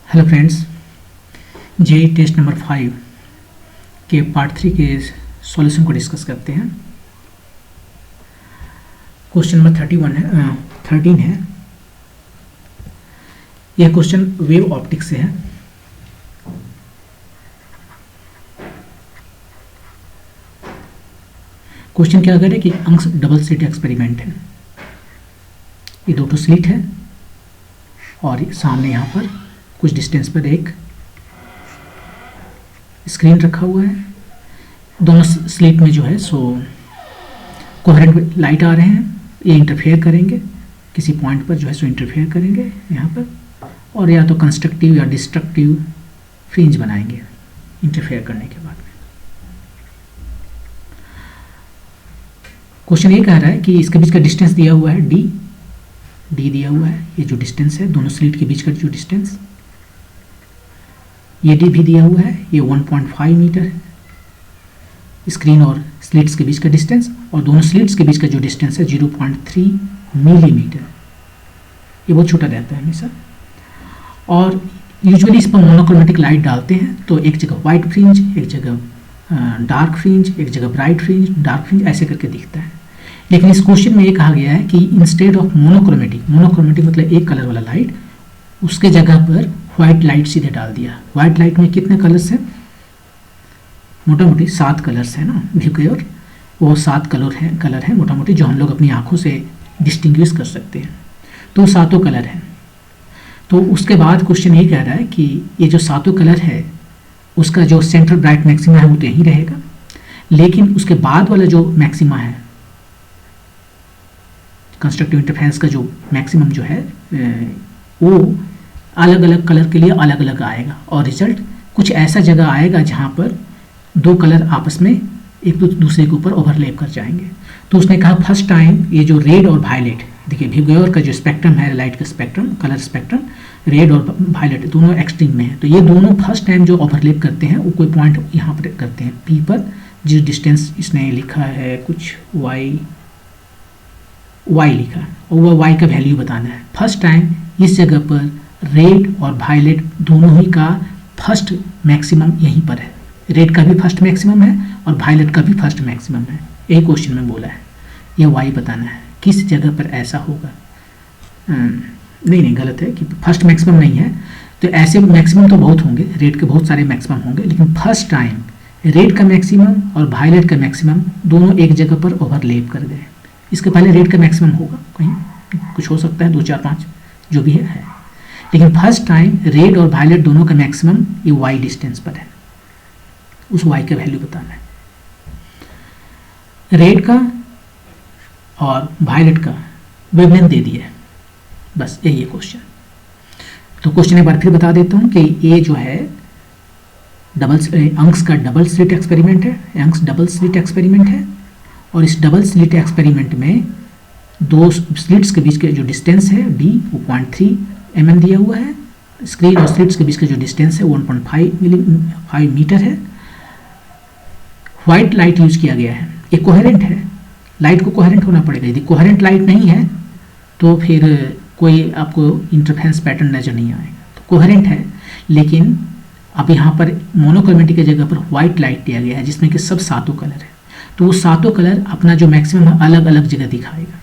Hello friends, JE test number 5 के part 3 के solution को डिस्कस करते हैं। क्वेश्चन नंबर 13 है। यह क्वेश्चन वेव ऑप्टिक्स से है। क्वेश्चन क्या कह रहे कि अंश डबल स्लिट एक्सपेरिमेंट है। ये दो स्लिट है और सामने यहाँ पर कुछ डिस्टेंस पर एक स्क्रीन रखा हुआ है। दोनों स्लिट में जो है सो कोहेरेंट लाइट आ रहे हैं। ये इंटरफेयर करेंगे, किसी पॉइंट पर जो है सो इंटरफेयर करेंगे यहाँ पर, और या तो कंस्ट्रक्टिव या डिस्ट्रक्टिव फ्रिंज बनाएंगे इंटरफेयर करने के बाद में। क्वेश्चन ये कह रहा है कि इसके बीच का डिस्टेंस दिया हुआ है डी दिया हुआ है। ये जो डिस्टेंस है दोनों स्लिट के बीच का जो डिस्टेंस, ये डी भी दिया हुआ है। ये 1.5 मीटर है स्क्रीन और स्लिट्स के बीच का डिस्टेंस, और दोनों स्लिट्स के बीच का जो डिस्टेंस है 0.3 मिलीमीटर। ये बहुत छोटा रहता है हमेशा। और यूजुअली इस पर मोनोक्रोमेटिक लाइट डालते हैं, तो एक जगह वाइट फ्रिंज, एक जगह डार्क फ्रिंज, एक जगह ब्राइट फ्रिंज, डार्क फ्रिंज, ऐसे करके दिखता है। लेकिन इस क्वेश्चन में ये कहा गया है कि इंस्टेड ऑफ मोनोक्रोमेटिक मतलब एक कलर वाला लाइट, उसके जगह पर व्हाइट लाइट सीधे डाल दिया। व्हाइट लाइट में कितने कलर्स हैं? मोटा मोटी 7 कलर्स हैं ना, देखिए, और वो 7 कलर हैं मोटा मोटी, जो हम लोग अपनी आंखों से डिस्टिंग्विश कर सकते हैं। तो 7 कलर हैं। तो उसके बाद क्वेश्चन ये कह रहा है कि ये जो 7 कलर है उसका जो सेंट्रल ब्राइट मैक्सिमा है वो तो यहीं रहेगा, लेकिन उसके बाद वाला जो मैक्सिमा है, कंस्ट्रक्टिव इंटरफेरेंस का जो मैक्सिमम जो है वो अलग अलग कलर के लिए अलग अलग आएगा, और रिजल्ट कुछ ऐसा जगह आएगा जहाँ पर 2 कलर आपस में एक दूसरे के ऊपर ओवरलैप कर जाएंगे। तो उसने कहा फर्स्ट टाइम ये जो रेड और वायलेट, देखिए भिगोयर का जो स्पेक्ट्रम है, लाइट का स्पेक्ट्रम, कलर स्पेक्ट्रम, रेड और वायलेट दोनों एक्सट्रीम में है। तो ये दोनों फर्स्ट टाइम जो ओवरलैप करते हैं वो कोई पॉइंट यहाँ पर करते हैं पी पर, जिस डिस्टेंस इसने लिखा है कुछ वाई लिखा है, और वह वाई का वैल्यू बताना है। फर्स्ट टाइम इस जगह पर रेड और वायलेट दोनों ही का फर्स्ट मैक्सिमम यहीं पर है। रेड का भी फर्स्ट मैक्सिमम है और वायलेट का भी फर्स्ट मैक्सिमम है। यही क्वेश्चन में बोला है, ये वाई बताना है किस जगह पर ऐसा होगा। नहीं गलत है कि फर्स्ट मैक्सिमम नहीं है। तो ऐसे मैक्सिमम तो बहुत होंगे, रेड के बहुत सारे मैक्सिमम होंगे, लेकिन फर्स्ट टाइम रेड का मैक्सिमम और वायलेट का मैक्सिमम दोनों एक जगह पर ओवरलैप कर गए। इसके पहले रेड का मैक्सिमम होगा, कहीं कुछ हो सकता है 2 4 5 जो भी है, लेकिन फर्स्ट टाइम रेड और वायलेट दोनों का मैक्सिमम ये वाई डिस्टेंस पर है। उस वाई का वैल्यू बताना है। रेड का और वायलेट का वेवलेंथ दे दिया है, बस यही है क्वेश्चन। तो क्वेश्चन एक बार फिर बता देता हूँ कि ये जो है अंश का डबल स्लिट एक्सपेरिमेंट है। अंश डबल स्लिट एक्सपेरिमेंट है, और इस डबल स्लिट एक्सपेरिमेंट में 2 स्लिट्स के बीच के जो डिस्टेंस है डी वो 0.3 mm दिया हुआ है। स्क्रीन और स्लिट्स के बीच का जो डिस्टेंस है 1.5 मीटर है। व्हाइट लाइट यूज किया गया है। ये कोहेरेंट है, लाइट को कोहेरेंट होना पड़ेगा। यदि कोहेरेंट लाइट नहीं है तो फिर कोई आपको इंटरफेरेंस पैटर्न नजर नहीं आएगा। तो कोहेरेंट है, लेकिन अब यहाँ पर मोनोक्रोमेटिक की जगह पर व्हाइट लाइट दिया गया है जिसमें कि सब 7 कलर है। तो वो 7 कलर अपना जो मैक्सिमम है अलग अलग जगह दिखाएगा।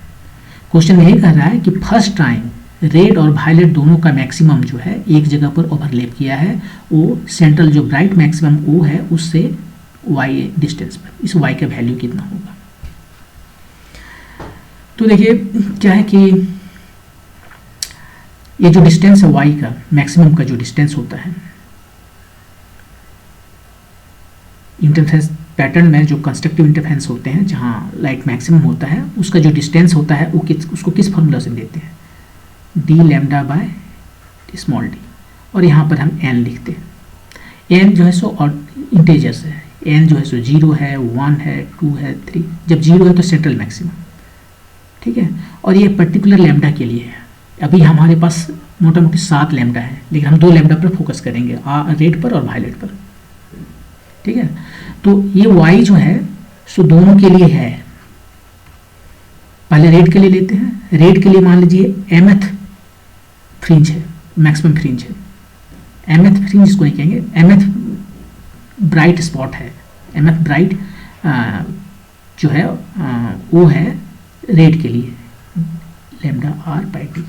क्वेश्चन में ये कह रहा है कि फर्स्ट टाइम रेड और वायलेट दोनों का मैक्सिमम जो है एक जगह पर ओवरलैप किया है, वो सेंट्रल जो ब्राइट मैक्सिमम वो है उससे वाई डिस्टेंस पर। इस वाई का वैल्यू कितना होगा? तो देखिए क्या है कि ये जो डिस्टेंस है वाई का, मैक्सिमम का जो डिस्टेंस होता है इंटरफेरेंस पैटर्न में, जो कंस्ट्रक्टिव इंटरफेरेंस होते हैं जहाँ लाइट मैक्सिमम होता है, उसका जो डिस्टेंस होता है वो उसको किस फॉर्मूला से देते हैं? D lambda by small D, और यहाँ पर हम एन लिखते हैं। एन जो है सो और इंटेजर्स है, एन जो है सो 0 है, 1 है, 2 है, 3। जब 0 है तो सेंट्रल मैक्सिमम, ठीक है। और ये पर्टिकुलर लैम्डा के लिए है। अभी हमारे पास मोटा मोटी 7 लैम्डा है, लेकिन हम 2 लैम्डा पर फोकस करेंगे, रेड पर और वायलेट पर, ठीक है। तो ये वाई जो है सो दोनों के लिए है। पहले रेड के लिए लेते हैं। रेड के लिए मान लीजिए mth फ्रिंज है, मैक्सिमम फ्रिंज है, mth फ्रिंज इसको नहीं कहेंगे, mth ब्राइट स्पॉट है, mth ब्राइट जो है वो है रेड के लिए लैम्डा आर बाई टी।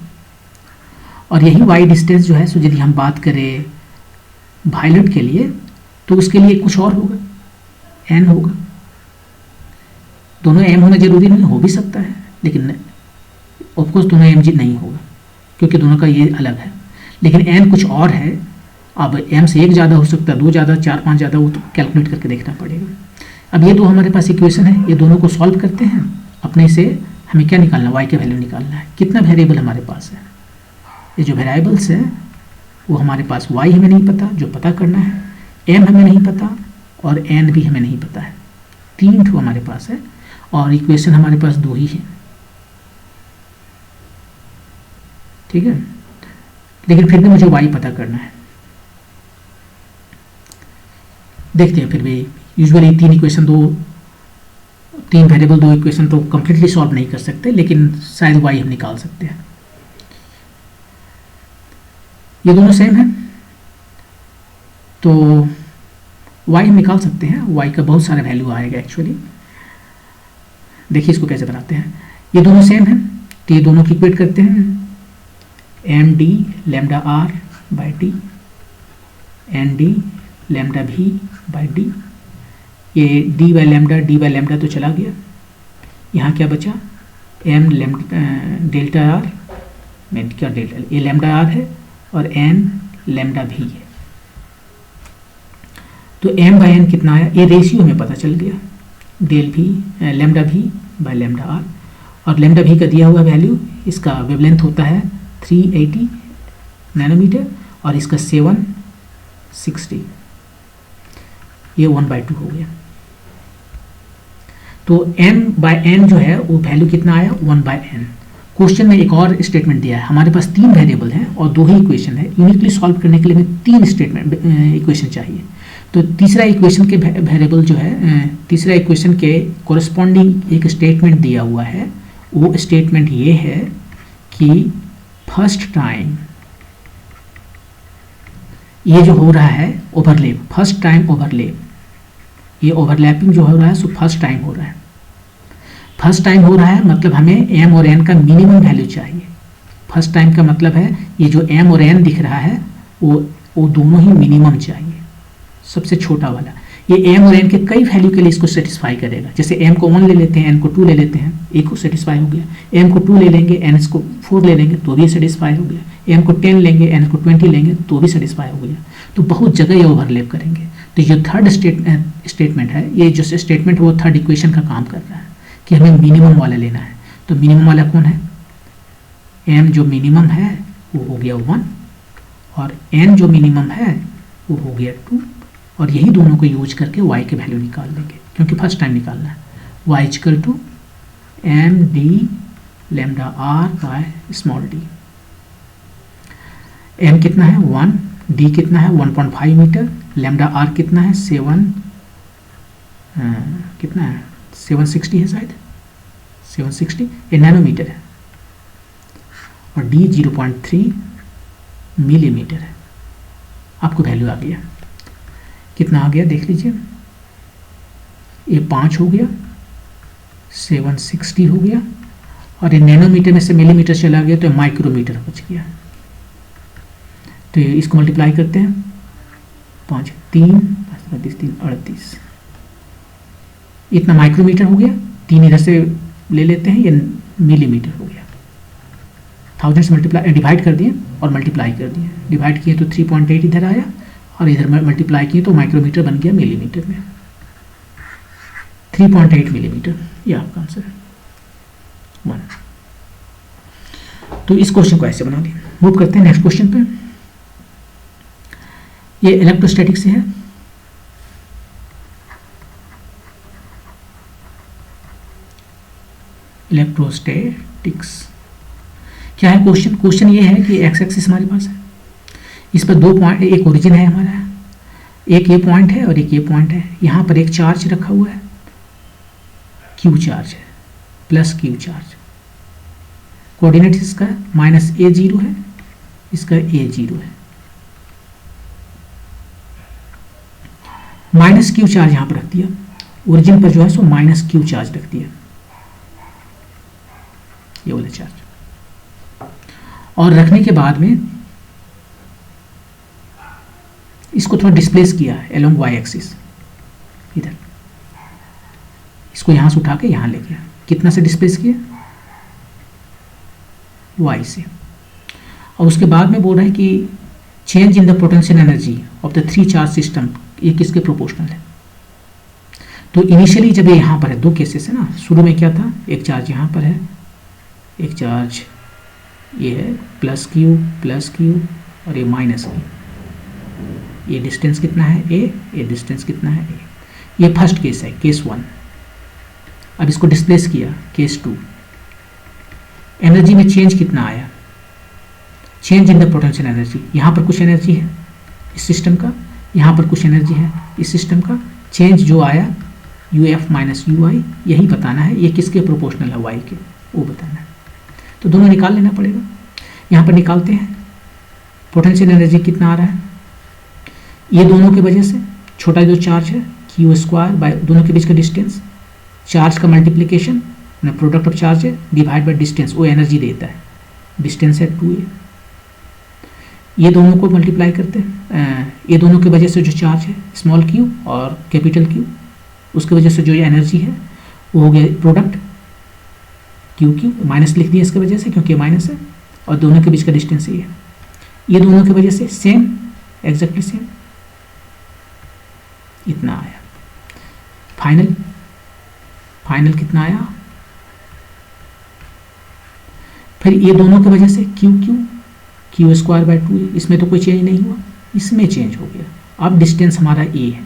और यही वाई डिस्टेंस जो है, सो यदि हम बात करें वायलेट के लिए तो उसके लिए कुछ और होगा, एन होगा। दोनों एम होना जरूरी नहीं, हो भी सकता है, लेकिन ऑफकोर्स दोनों एम जी नहीं होगा क्योंकि दोनों का ये अलग है, लेकिन एन कुछ और है। अब एम से एक ज़्यादा हो सकता है, दो ज़्यादा, चार पाँच ज़्यादा, वो तो कैलकुलेट करके देखना पड़ेगा। अब ये दो हमारे पास इक्वेशन है, ये दोनों को सॉल्व करते हैं। अपने से हमें क्या निकालना, वाई का वैल्यू निकालना है। कितना वेरिएबल हमारे पास है, ये जो वेरिएबल्स है वो हमारे पास वाई हमें नहीं पता जो पता करना है, एम हमें नहीं पता और एन भी हमें नहीं पता है। तीन ठो हमारे पास है और इक्वेशन हमारे पास दो ही है, ठीक है। लेकिन फिर भी मुझे वाई पता करना है। देखते हैं फिर भी, यूजुअली तीन इक्वेशन तीन वेरिएबल दो इक्वेशन तो कंप्लीटली सॉल्व नहीं कर सकते, लेकिन शायद वाई हम निकाल सकते हैं। ये दोनों सेम है तो वाई हम निकाल सकते हैं। वाई का बहुत सारा वैल्यू आएगा एक्चुअली। देखिए इसको कैसे बनाते हैं। ये दोनों सेम है तो ये दोनों की इक्वेट करते हैं, m d lambda r by t, n d lambda भी बाई डी। ये डी बाई लैम्डा तो चला गया, यहाँ क्या बचा, एम डेल्टा आर में क्या डेल्टा, ये लैम्डा आर है और एन लैम्डा भी है। तो एम बाई एन कितना आया, ये रेशियो हमें पता चल गया, डेल भी लैम्डा भी बाई लैम्डा आर। और लैम्डा भी का दिया हुआ वैल्यू, इसका वेवलेंथ होता है 380 नैनोमीटर और इसका 760, ये 1/2 हो गया। तो m बाय n जो है वो वैल्यू कितना आया, 1/n। क्वेश्चन में एक और स्टेटमेंट दिया है, हमारे पास तीन वेरिएबल हैं और दो ही इक्वेशन है। यूनिकली सॉल्व करने के लिए हमें तीन स्टेटमेंट इक्वेशन चाहिए। तो तीसरा इक्वेशन के वेरिएबल जो है, तीसरा इक्वेशन के कोरस्पॉन्डिंग एक स्टेटमेंट दिया हुआ है। वो स्टेटमेंट ये है कि फर्स्ट टाइम ये जो हो रहा है ओवरलैप, फर्स्ट टाइम ओवरलैप, ये ओवरलैपिंग जो हो रहा है सो फर्स्ट टाइम हो रहा है। फर्स्ट टाइम हो रहा है मतलब हमें एम और एन का मिनिमम वैल्यू चाहिए। फर्स्ट टाइम का मतलब है ये जो एम और एन दिख रहा है वो दोनों ही मिनिमम चाहिए, सबसे छोटा वाला। ये एम और एन के कई वैल्यू के लिए इसको सेटिस्फाई करेगा। जैसे एम को 1 ले लेते हैं, एन को 2 ले लेते हैं, एक को सेटिस्फाई हो गया। एम को 2 ले लेंगे, एन को 4 ले लेंगे तो भी सेटिस्फाई हो गया। एम को 10 लेंगे, एन को 20 लेंगे तो भी सेटिस्फाई हो गया। तो बहुत जगह ये ओवरलैप करेंगे। तो ये थर्ड स्टेटमेंट है, ये जो स्टेटमेंट वो थर्ड इक्वेशन का काम कर रहा है कि हमें मिनिमम वाला लेना है। तो मिनिमम वाला कौन है, एम जो मिनिमम है वो हो गया 1 और एन जो मिनिमम है वो हो गया 2। और यही दोनों को यूज करके y के वैल्यू निकाल लेंगे क्योंकि फर्स्ट टाइम निकालना है। y equal to m d lambda r by small d. m कितना है 1, d कितना है 1.5 मीटर, लैम्डा r कितना है कितना है 760 है शायद, 760 ये नैनोमीटर है और d 0.3 मिलीमीटर है। आपको वैल्यू आ गया, कितना आ गया देख लीजिए, ये 5 हो गया, 760 हो गया और ये नैनोमीटर में से मिलीमीटर चला गया तो माइक्रोमीटर बच गया। तो इसको मल्टीप्लाई करते हैं, 5 3 35 3 38, इतना माइक्रोमीटर हो गया। 3 इधर से ले लेते हैं, ये मिलीमीटर हो गया। 1000 से मल्टीप्लाई डिवाइड कर दिए और मल्टीप्लाई कर दिए, डिवाइड किए तो 3.8 इधर आया और इधर मल्टीप्लाई किए तो माइक्रोमीटर बन गया मिलीमीटर में, 3.8 मिलीमीटर। ये आपका आंसर है 1। तो इस क्वेश्चन को ऐसे बना लिया। मूव करते हैं नेक्स्ट क्वेश्चन पे। ये इलेक्ट्रोस्टैटिक्स से है। इलेक्ट्रोस्टैटिक्स क्या है क्वेश्चन, क्वेश्चन ये है कि एक्स एक्सिस हमारे पास है, इस पर 2 पॉइंट, एक ओरिजिन है हमारा, एक ये पॉइंट है और एक ये पॉइंट है। यहाँ पर एक चार्ज रखा हुआ है, क्यू चार्ज है, प्लस क्यू चार्ज। कोऑर्डिनेट इसका -a0 है, इसका a0 है। माइनस क्यू चार्ज यहाँ पर रख दिया, ओरिजिन पर जो है सो माइनस क्यू चार्ज रख दिया, ये वाला चार्ज। और रखने के बाद में इसको थोड़ा डिस्प्लेस किया अलोंग वाई एक्सिस, इधर इसको यहां से उठा के यहां ले गया। कितना से डिस्प्लेस किया? वाई से। और उसके बाद में बोल रहे हैं कि change in the potential energy of the three charge system, ये किसके प्रोपोर्शनल है? तो इनिशियली जब ये यहाँ पर है, दो केसेस है ना, शुरू में क्या था, एक चार्ज यहाँ पर है, एक चार्ज ये है प्लस क्यू और ये माइनस क्यू। ये डिस्टेंस कितना है ए, ये डिस्टेंस कितना है ए। ये फर्स्ट केस है, केस 1। अब इसको डिस्प्लेस किया, केस 2। एनर्जी में चेंज कितना आया? Change in the potential energy, यहाँ पर कुछ एनर्जी है इस सिस्टम का, यहाँ पर कुछ एनर्जी है इस सिस्टम का। चेंज जो आया यू एफ माइनस यू आई, यही बताना है ये किसके प्रोपोर्शनल है, वाई के, वो बताना है। तो दोनों निकाल लेना पड़ेगा। यहाँ पर निकालते हैं पोटेंशियल एनर्जी कितना आ रहा है, ये दोनों की वजह से छोटा जो चार्ज है क्यू स्क्वायर बाय दोनों के बीच का डिस्टेंस, चार्ज का मल्टीप्लिकेशन ना प्रोडक्ट ऑफ चार्ज है डिवाइड बाय डिस्टेंस, वो एनर्जी देता है। डिस्टेंस है 2a, ये दोनों को मल्टीप्लाई करते हैं, ये दोनों की वजह से जो चार्ज है स्मॉल क्यू और कैपिटल क्यू, उसकी वजह से जो ये एनर्जी है वो हो गया प्रोडक्ट क्यू माइनस लिख दिया इसकी वजह से क्योंकि माइनस है, और दोनों के बीच का डिस्टेंस ये है। ये दोनों की वजह से सेम, एग्जैक्टली सेम, इतना आया। फाइनल कितना आया? फिर ये दोनों की वजह से क्यू स्क्वायर बाय 2, इसमें तो कोई चेंज नहीं हुआ, इसमें चेंज हो गया। अब डिस्टेंस हमारा ए है,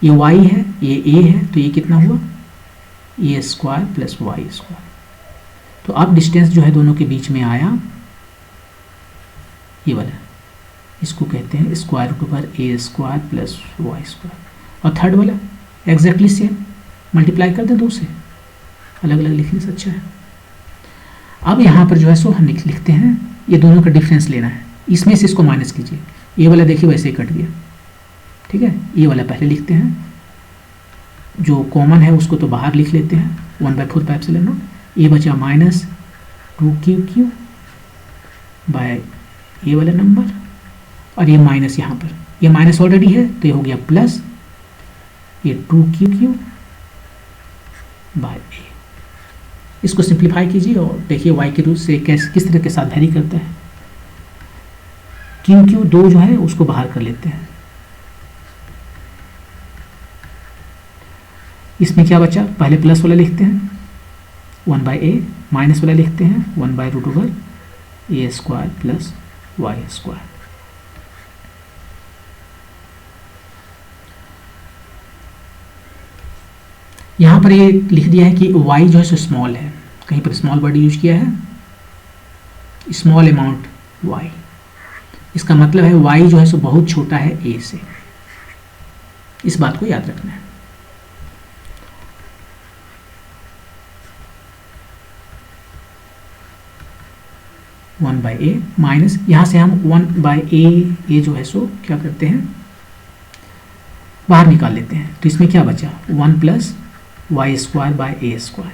ये वाई है, ये ए है, तो ये कितना हुआ? ए स्क्वायर प्लस वाई स्क्वायर। तो अब डिस्टेंस जो है दोनों के बीच में आया ये वाला, इसको कहते हैं स्क्वायर रूट ओवर ए स्क्वायर प्लस वाई स्क्वायर। और थर्ड वाला एग्जैक्टली सेम, मल्टीप्लाई कर दें दो से, अलग अलग लिखने से अच्छा है। अब यहाँ पर जो है सो हम लिखते हैं, ये दोनों का डिफरेंस लेना है, इसमें से इसको माइनस कीजिए। ये वाला देखिए वैसे ही कट गया, ठीक है। ये वाला पहले लिखते हैं, जो कॉमन है उसको तो बाहर लिख लेते हैं, 1/4πε0। ये बचा माइनस 2q बाय ये वाला नंबर, और ये माइनस यहाँ पर, ये माइनस ऑलरेडी है तो ये हो गया प्लस ये 2q बाय ए। इसको सिंप्लीफाई कीजिए और देखिए y के रूट से किस तरह के साथ वेरी करता है। q 2 जो है उसको बाहर कर लेते हैं, इसमें क्या बचा? पहले प्लस वाला लिखते हैं 1/a, माइनस वाला लिखते हैं 1/√a square plus y square. यहाँ पर ये लिख दिया है कि y जो है सो स्मॉल है, कहीं पर स्मॉल वर्ड यूज किया है, स्मॉल अमाउंट y। इसका मतलब है y जो है सो बहुत छोटा है a से, इस बात को याद रखना है। वन बाई ए माइनस, यहाँ से हम 1/a जो है सो क्या करते हैं, बाहर निकाल लेते हैं। तो इसमें क्या बचा? 1 plus y square by a square,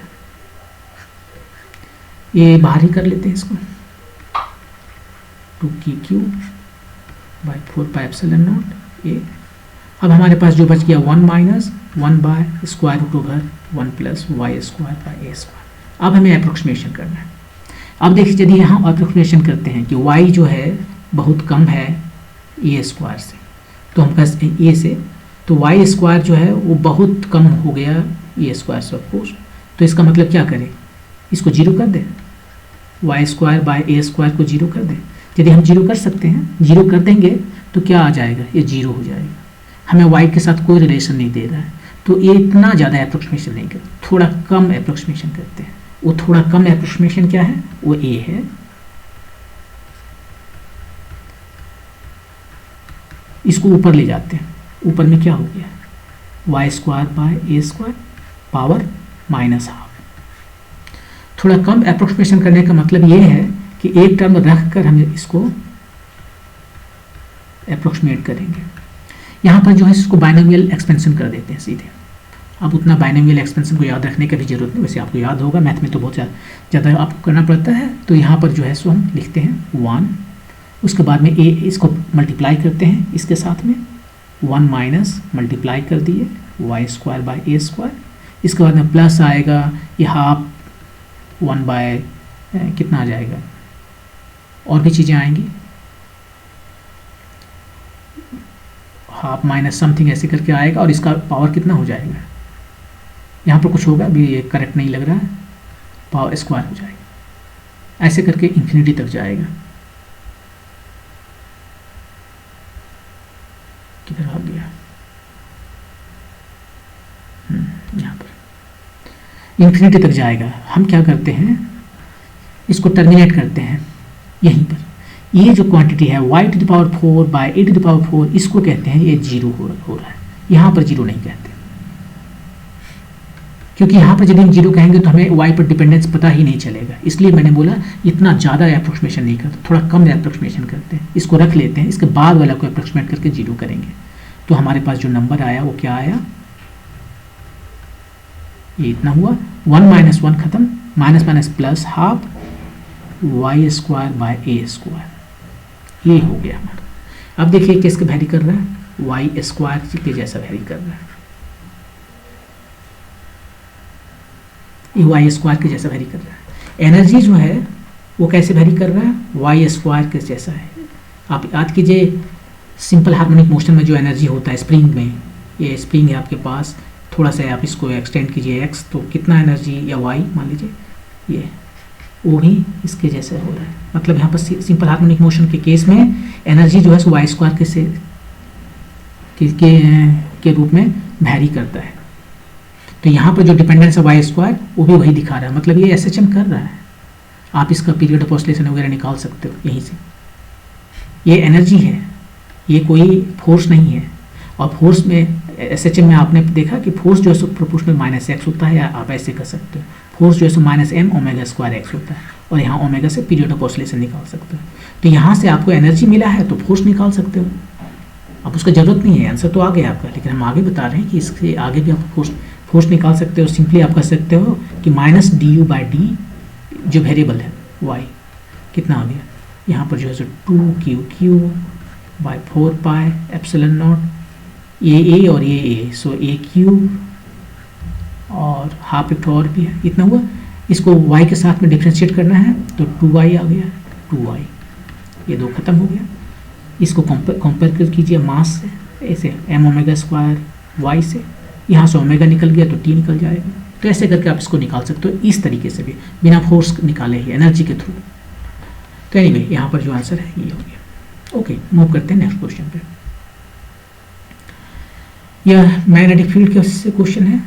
ये बाहर ही कर लेते हैं इसको, 2q बाय 4πε0 ए। अब हमारे पास जो बच गया 1 minus 1 by square root over 1 plus y square by a square. अब हमें अप्रोक्सीमेशन करना है। अब देखिए यदि यहाँ अप्रोक्सीमेशन करते हैं कि y जो है बहुत कम है ए स्क्वायर से, तो हम कहते हैं ए से, तो वाई स्क्वायर जो है वो बहुत कम हो गया ए स्क्वायर से ऑफकोर्स। तो इसका मतलब क्या करें, इसको जीरो कर दें, y square by a square को जीरो कर दें। यदि हम जीरो कर सकते हैं, जीरो कर देंगे तो क्या आ जाएगा, ये जीरो हो जाएगा। हमें वाई के साथ कोई रिलेशन नहीं दे रहा है, तो ये इतना ज़्यादा अप्रोक्सीमेशन नहीं करते, थोड़ा कम अप्रोक्सीमेशन करते हैं। वो थोड़ा कम अप्रोक्सीमेशन क्या है, वो ए है। इसको ऊपर ले जाते हैं, ऊपर में क्या हो गया, y square by a square power minus half. थोड़ा कम अप्रोक्सीमेशन करने का मतलब ये है कि एक टर्म रख कर हम इसको अप्रोक्सीमेट करेंगे। यहाँ पर जो है इसको बाइनोमियल एक्सपेंशन कर देते हैं सीधे। अब उतना बाइनोमियल एक्सपेंशन को याद रखने की भी जरूरत नहीं, वैसे आपको याद होगा, मैथ में तो बहुत ज़्यादा आपको करना पड़ता है। तो यहाँ पर जो है सो हम लिखते हैं 1, उसके बाद में ए इसको मल्टीप्लाई करते हैं इसके साथ में 1 माइनस मल्टीप्लाई कर दिए y square by a square, इसके बाद में प्लस आएगा ये हाफ 1 बाय कितना आ जाएगा, और भी चीज़ें आएंगी, हाफ माइनस समथिंग ऐसे करके आएगा, और इसका पावर कितना हो जाएगा, यहाँ पर कुछ होगा अभी ये करेक्ट नहीं लग रहा है, पावर स्क्वायर हो जाएगा, ऐसे करके इन्फिनिटी तक जाएगा। किधर भाग गया, यहाँ पर इन्फिनिटी तक जाएगा। हम क्या करते हैं, इसको टर्मिनेट करते हैं यहीं पर। ये जो क्वांटिटी है y to the power 4 by a to the power 4, इसको कहते हैं ये जीरो हो रहा है, यहाँ पर जीरो नहीं कहते, क्योंकि यहाँ पर जब हम जीरो कहेंगे तो हमें y पर डिपेंडेंस पता ही नहीं चलेगा। इसलिए मैंने बोला इतना ज़्यादा अप्रोक्सीमेशन नहीं करते, थोड़ा कम अप्रोक्सीमेशन करते हैं, इसको रख लेते हैं, इसके बाद वाला को अप्रोक्सीमेट करके जीरो करेंगे। तो हमारे पास जो नंबर आया वो क्या आया, ये इतना हुआ, 1 माइनस 1 खत्म, minus minus plus half y square by a square, ये हो गया हमारा। अब देखिए किसके वैरी कर रहा है, वाई स्क्वायर के जैसा वैरी कर रहा है, ये वाई स्क्वायर के जैसा वैरी कर रहा है। एनर्जी जो है वो कैसे वैरी कर रहा है, वाई स्क्वायर के जैसा है। आप याद कीजिए सिंपल हार्मोनिक मोशन में जो एनर्जी होता है स्प्रिंग में, ये स्प्रिंग है आपके पास, थोड़ा सा आप इसको एक्सटेंड कीजिए x, तो कितना एनर्जी या y मान लीजिए, ये वो भी इसके जैसे हो रहा है। मतलब यहाँ पर सिंपल हार्मोनिक मोशन के केस में एनर्जी जो है सो वाई स्क्वायर के रूप में वैरी करता है। तो यहाँ पर जो डिपेंडेंस है वाई स्क्वायर वो भी वही दिखा रहा है, मतलब ये SHM कर रहा है। आप इसका पीरियड ऑफ ऑसिलेशन वगैरह निकाल सकते हो यहीं से। ये एनर्जी है, ये कोई फोर्स नहीं है। और फोर्स में SHM में आपने देखा कि फोर्स जो है सो प्रोपोर्शनल माइनस एक्स होता है, या आप ऐसे कर सकते हो, फोर्स जो है सो minus m omega square x होता है, और यहाँ ओमेगा से पीरियड ऑफ ऑसिलेशन निकाल सकते हो। तो यहाँ से आपको एनर्जी मिला है तो फोर्स निकाल सकते हो। अब उसका जरूरत नहीं है, आंसर तो आ गया आपका, लेकिन हम आगे बता रहे हैं कि इसके आगे भी आप फोर्स निकाल सकते हो। सिंपली आप कर सकते हो कि माइनस डी बाई डी जो वेरिएबल है वाई कितना आ गया, यहाँ पर जो है सो 2q by 4 pi epsilon not, ये ए और ये ए, सो ए क्यूब और हाफ एक और भी है, इतना हुआ। इसको y के साथ में डिफ्रेंशिएट करना है तो 2y आ गया, 2y, ये दो खत्म हो गया। इसको कंपेयर कीजिए मास से, ऐसे m ओमेगा स्क्वायर y से, यहाँ से ओमेगा निकल गया तो t निकल जाएगा। तो ऐसे करके आप इसको निकाल सकते हो, इस तरीके से भी बिना फोर्स निकाले ही एनर्जी के थ्रू। तो एनीवे यहाँ पर जो आंसर है ये हो गया। ओके, मूव करते हैं नेक्स्ट क्वेश्चन पे। यह मैग्नेटिक फील्ड के क्वेश्चन है।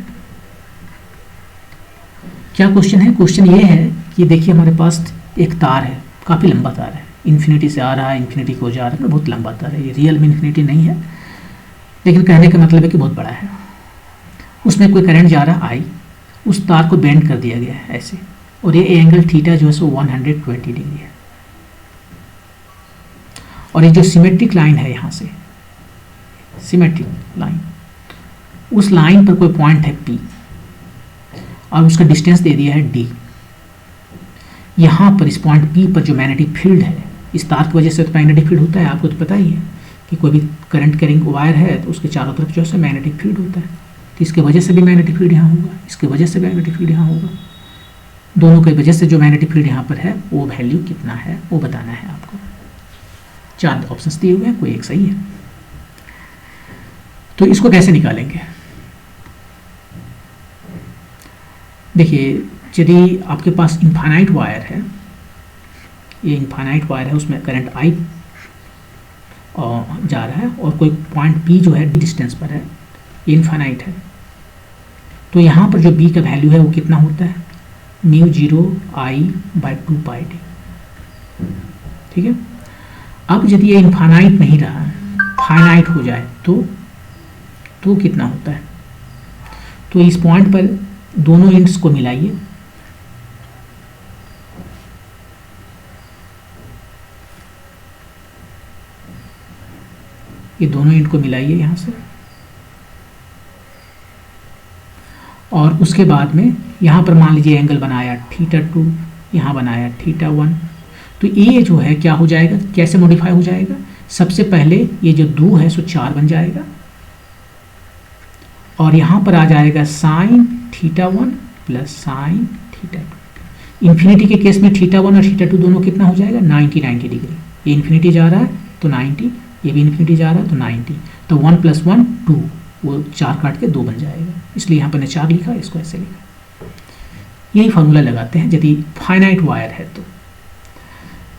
क्या क्वेश्चन है, क्वेश्चन ये है कि देखिए हमारे पास एक तार है, काफ़ी लंबा तार है, इन्फिनिटी से आ रहा है, इन्फिनिटी को जा रहा है, बहुत लंबा तार है। ये रियल में इन्फिनिटी नहीं है, लेकिन कहने का मतलब है कि बहुत बड़ा है। उसमें कोई करंट जा रहा है I, उस तार को बेंड कर दिया गया है ऐसे, और ये एंगल थीटा जो है सो 120 डिग्री है। और ये जो सिमेट्रिक लाइन है, यहाँ से सिमेट्रिक लाइन, उस लाइन पर कोई पॉइंट है P, और उसका डिस्टेंस दे दिया है D। यहाँ पर इस पॉइंट P पर जो मैग्नेटिक फील्ड है, इस तार की वजह से तो मैग्नेटिक फील्ड होता है, आपको तो पता ही है कि कोई भी करंट कैरिंग वायर है तो उसके चारों तरफ जो है मैग्नेटिक फील्ड होता है। तो इसके वजह से भी मैग्नेटिक फील्ड यहाँ होगा, इसके वजह से मैग्नेटिक फील्ड यहाँ होगा। दोनों की वजह से जो मैग्नेटिक फील्ड यहाँ पर है वो वैल्यू कितना है वो बताना है आपको। 4 ऑप्शंस दिए हुए हैं, कोई एक सही है। तो इसको कैसे निकालेंगे, देखिए यदि आपके पास इनफाइनाइट वायर है, ये इनफाइनाइट वायर है, उसमें करंट I जा रहा है, और कोई पॉइंट P जो है डिस्टेंस पर है, ये इनफाइनाइट है, तो यहाँ पर जो B का वैल्यू है वो कितना होता है, mu 0 I by 2 pi D. ठीक है, अब यदि ये इनफाइनाइट नहीं रहा, फाइनाइट हो जाए तो कितना होता है, तो इस पॉइंट पर दोनों एंड्स को मिलाइए, ये दोनों एंड को मिलाइए यहाँ से, और उसके बाद में यहाँ पर मान लीजिए एंगल बनाया θ2, यहाँ बनाया θ1, तो ये जो है क्या हो जाएगा, कैसे मॉडिफाई हो जाएगा, सबसे पहले ये जो 2 है सो 4 बन जाएगा, और यहाँ पर आ जाएगा sin θ1 प्लस sin θ2। इन्फिनिटी के केस में θ1 और θ2 दोनों कितना हो जाएगा, 90 डिग्री। ये इन्फिनिटी जा रहा है तो 90, ये भी इन्फिनिटी जा रहा है तो 90, तो 1 + 1 2, वो 4 काट के 2 बन जाएगा, इसलिए यहाँ पर ने 4 लिखा, इसको ऐसे लिखा। यही फार्मूला लगाते हैं यदि फाइनाइट वायर है तो।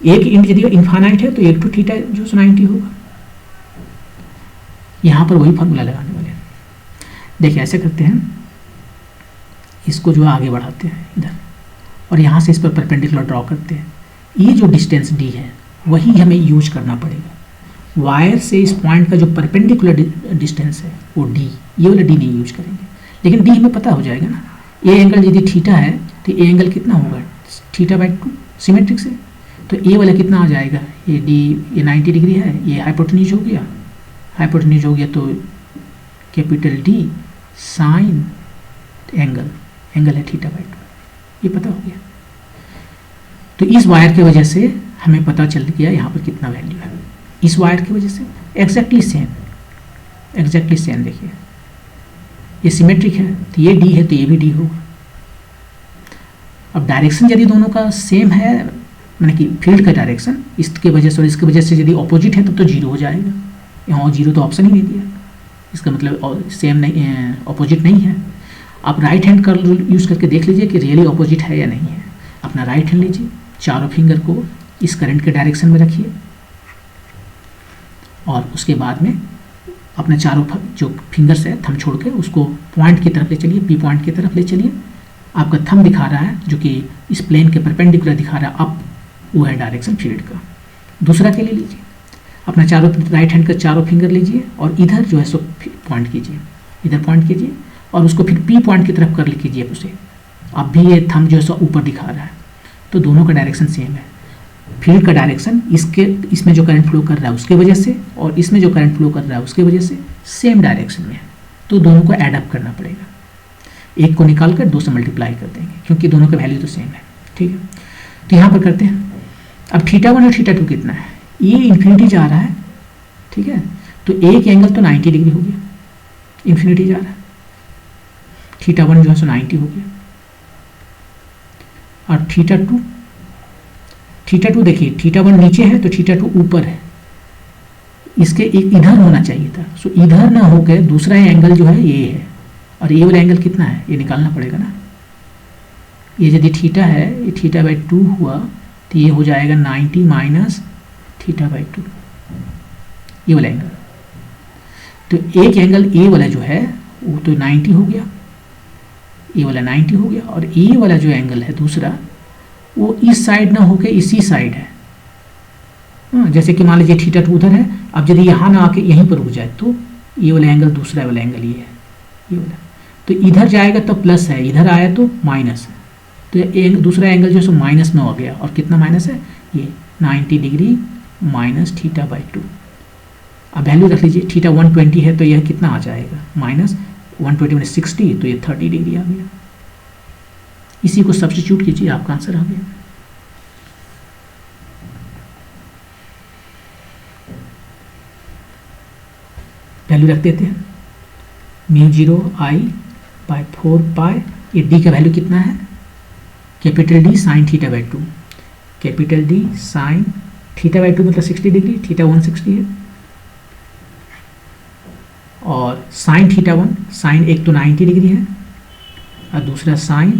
एक एंड यदि इनफाइनाइट है तो 1 to θ जो 90 होगा। यहाँ पर वही फार्मूला लगाने वाले हैं। देखिए ऐसे करते हैं, इसको जो आगे बढ़ाते हैं इधर, और यहाँ से इस पर परपेंडिकुलर ड्रॉ करते हैं। ये जो डिस्टेंस d है वही हमें यूज करना पड़ेगा। वायर से इस पॉइंट का जो परपेंडिकुलर डिस्टेंस है वो d, ये वाला d नहीं यूज करेंगे, लेकिन d हमें पता हो जाएगा ना। ये एंगल यदि थीटा है तो ये एंगल कितना होगा, θ/2 सिमेट्रिक से, तो ये वाला कितना आ जाएगा, ये d, ये 90 डिग्री है, ये हाइपोटेन्यूज हो गया, हाइपोटेन्यूज हो गया तो capital D sign angle, angle है θ/2, ये पता हो गया। तो इस वायर की वजह से हमें पता चल गया यहाँ पर कितना वैल्यू है, इस वायर की वजह से एग्जैक्टली सेम, एग्जैक्टली सेम। देखिए ये सिमेट्रिक है तो ये d है तो ये भी d होगा। अब डायरेक्शन यदि दोनों का सेम है, माने कि फील्ड का डायरेक्शन इसके वजह से और इसके वजह से यदि ऑपोजिट है तब तो 0 हो जाएगा। यहाँ 0 तो ऑप्शन ही नहीं दिया, इसका मतलब सेम नहीं, ऑपोजिट नहीं है। आप राइट हैंड का यूज़ करके देख लीजिए कि रियली ऑपोजिट है या नहीं है। अपना राइट हैंड लीजिए, चारों फिंगर को इस करंट के डायरेक्शन में रखिए, और उसके बाद में अपने चारों जो फिंगर्स है थंब छोड़ के उसको पॉइंट की तरफ ले चलिए, पी पॉइंट की तरफ ले चलिए। आपका थंब दिखा रहा है जो कि इस प्लेन के परपेंडिकुलर दिखा रहा है अप, वो है डायरेक्शन फील्ड का। दूसरा के लिए लीजिए, अपना चारों राइट हैंड का चारों फिंगर लीजिए और इधर जो है सो पॉइंट कीजिए, इधर पॉइंट कीजिए और उसको फिर पी पॉइंट की तरफ कर लीजिए उसे। अब भी ये थंब जो है सो ऊपर दिखा रहा है, तो दोनों का डायरेक्शन सेम है। फील्ड का डायरेक्शन इसमें जो करंट फ्लो कर रहा है उसके वजह से और इसमें जो करंट फ्लो कर रहा है उसके वजह से सेम डायरेक्शन में है, तो दोनों को ऐड अप करना पड़ेगा। एक को निकाल कर 2 से मल्टीप्लाई कर देंगे क्योंकि दोनों का वैल्यू तो सेम है। ठीक है, तो यहाँ पर करते हैं। अब θ1 और θ2 कितना है, ये इन्फिनिटी जा रहा है, ठीक है, तो एक एंगल तो 90 डिग्री हो गया, इन्फिनिटी जा रहा है, θ1 जो है सो 90 हो गया। और θ2 देखिए, θ1 नीचे है तो θ2 ऊपर है, इसके एक इधर होना चाहिए था, सो इधर ना होकर दूसरा एंगल जो है ये है, और ये वाला एंगल कितना है ये निकालना पड़ेगा ना। ये यदि थीटा है, ये θ/2 हुआ तो ये हो जाएगा 90 माइनस θ/2, ये वाला एंगल। तो एक एंगल ए वाला जो है वो तो 90 हो गया, ये वाला 90 हो गया, और ये वाला जो एंगल है दूसरा वो इस साइड ना होके इसी साइड है। जैसे कि मान लीजिए θ2 उधर है, अब यदि यहाँ ना आके यहीं पर रुक जाए तो ये वाला एंगल, दूसरा वाला एंगल ये है, ये वाला, तो इधर जाएगा तो प्लस है, इधर आया तो माइनस है, तो दूसरा एंगल जो है सो -9 आ गया। और कितना माइनस है, ये 90 डिग्री माइनस θ/2। अब वैल्यू रख लीजिए, θ 120 है तो यह कितना आ जाएगा, -120 में 60, तो ये 30 डिग्री आ गया। इसी को सब्स्टिट्यूट कीजिए, आपका आंसर आ गया। वैल्यू रख देते हैं, μ0I/4π, ये d का वैल्यू कितना है, capital D sine θ/2, capital D sine θ/2 मतलब 60 डिग्री, θ 160 है, और साइन θ1, साइन एक तो 90 डिग्री है और दूसरा साइन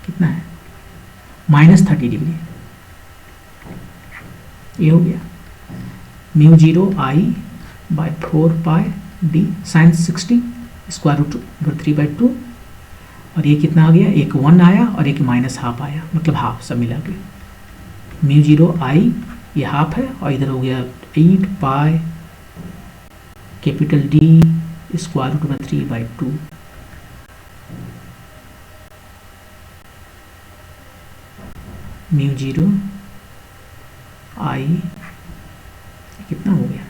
कितना है -30 डिग्री, ये हो गया μ0I/4πd साइन 60 √3/2, और ये कितना आ गया, एक 1 आया और एक -½ आया, मतलब हाफ, सब मिला के μ0I ये हाफ है, और इधर हो गया 8π कैपिटल D √3/2। μ0I कितना हो गया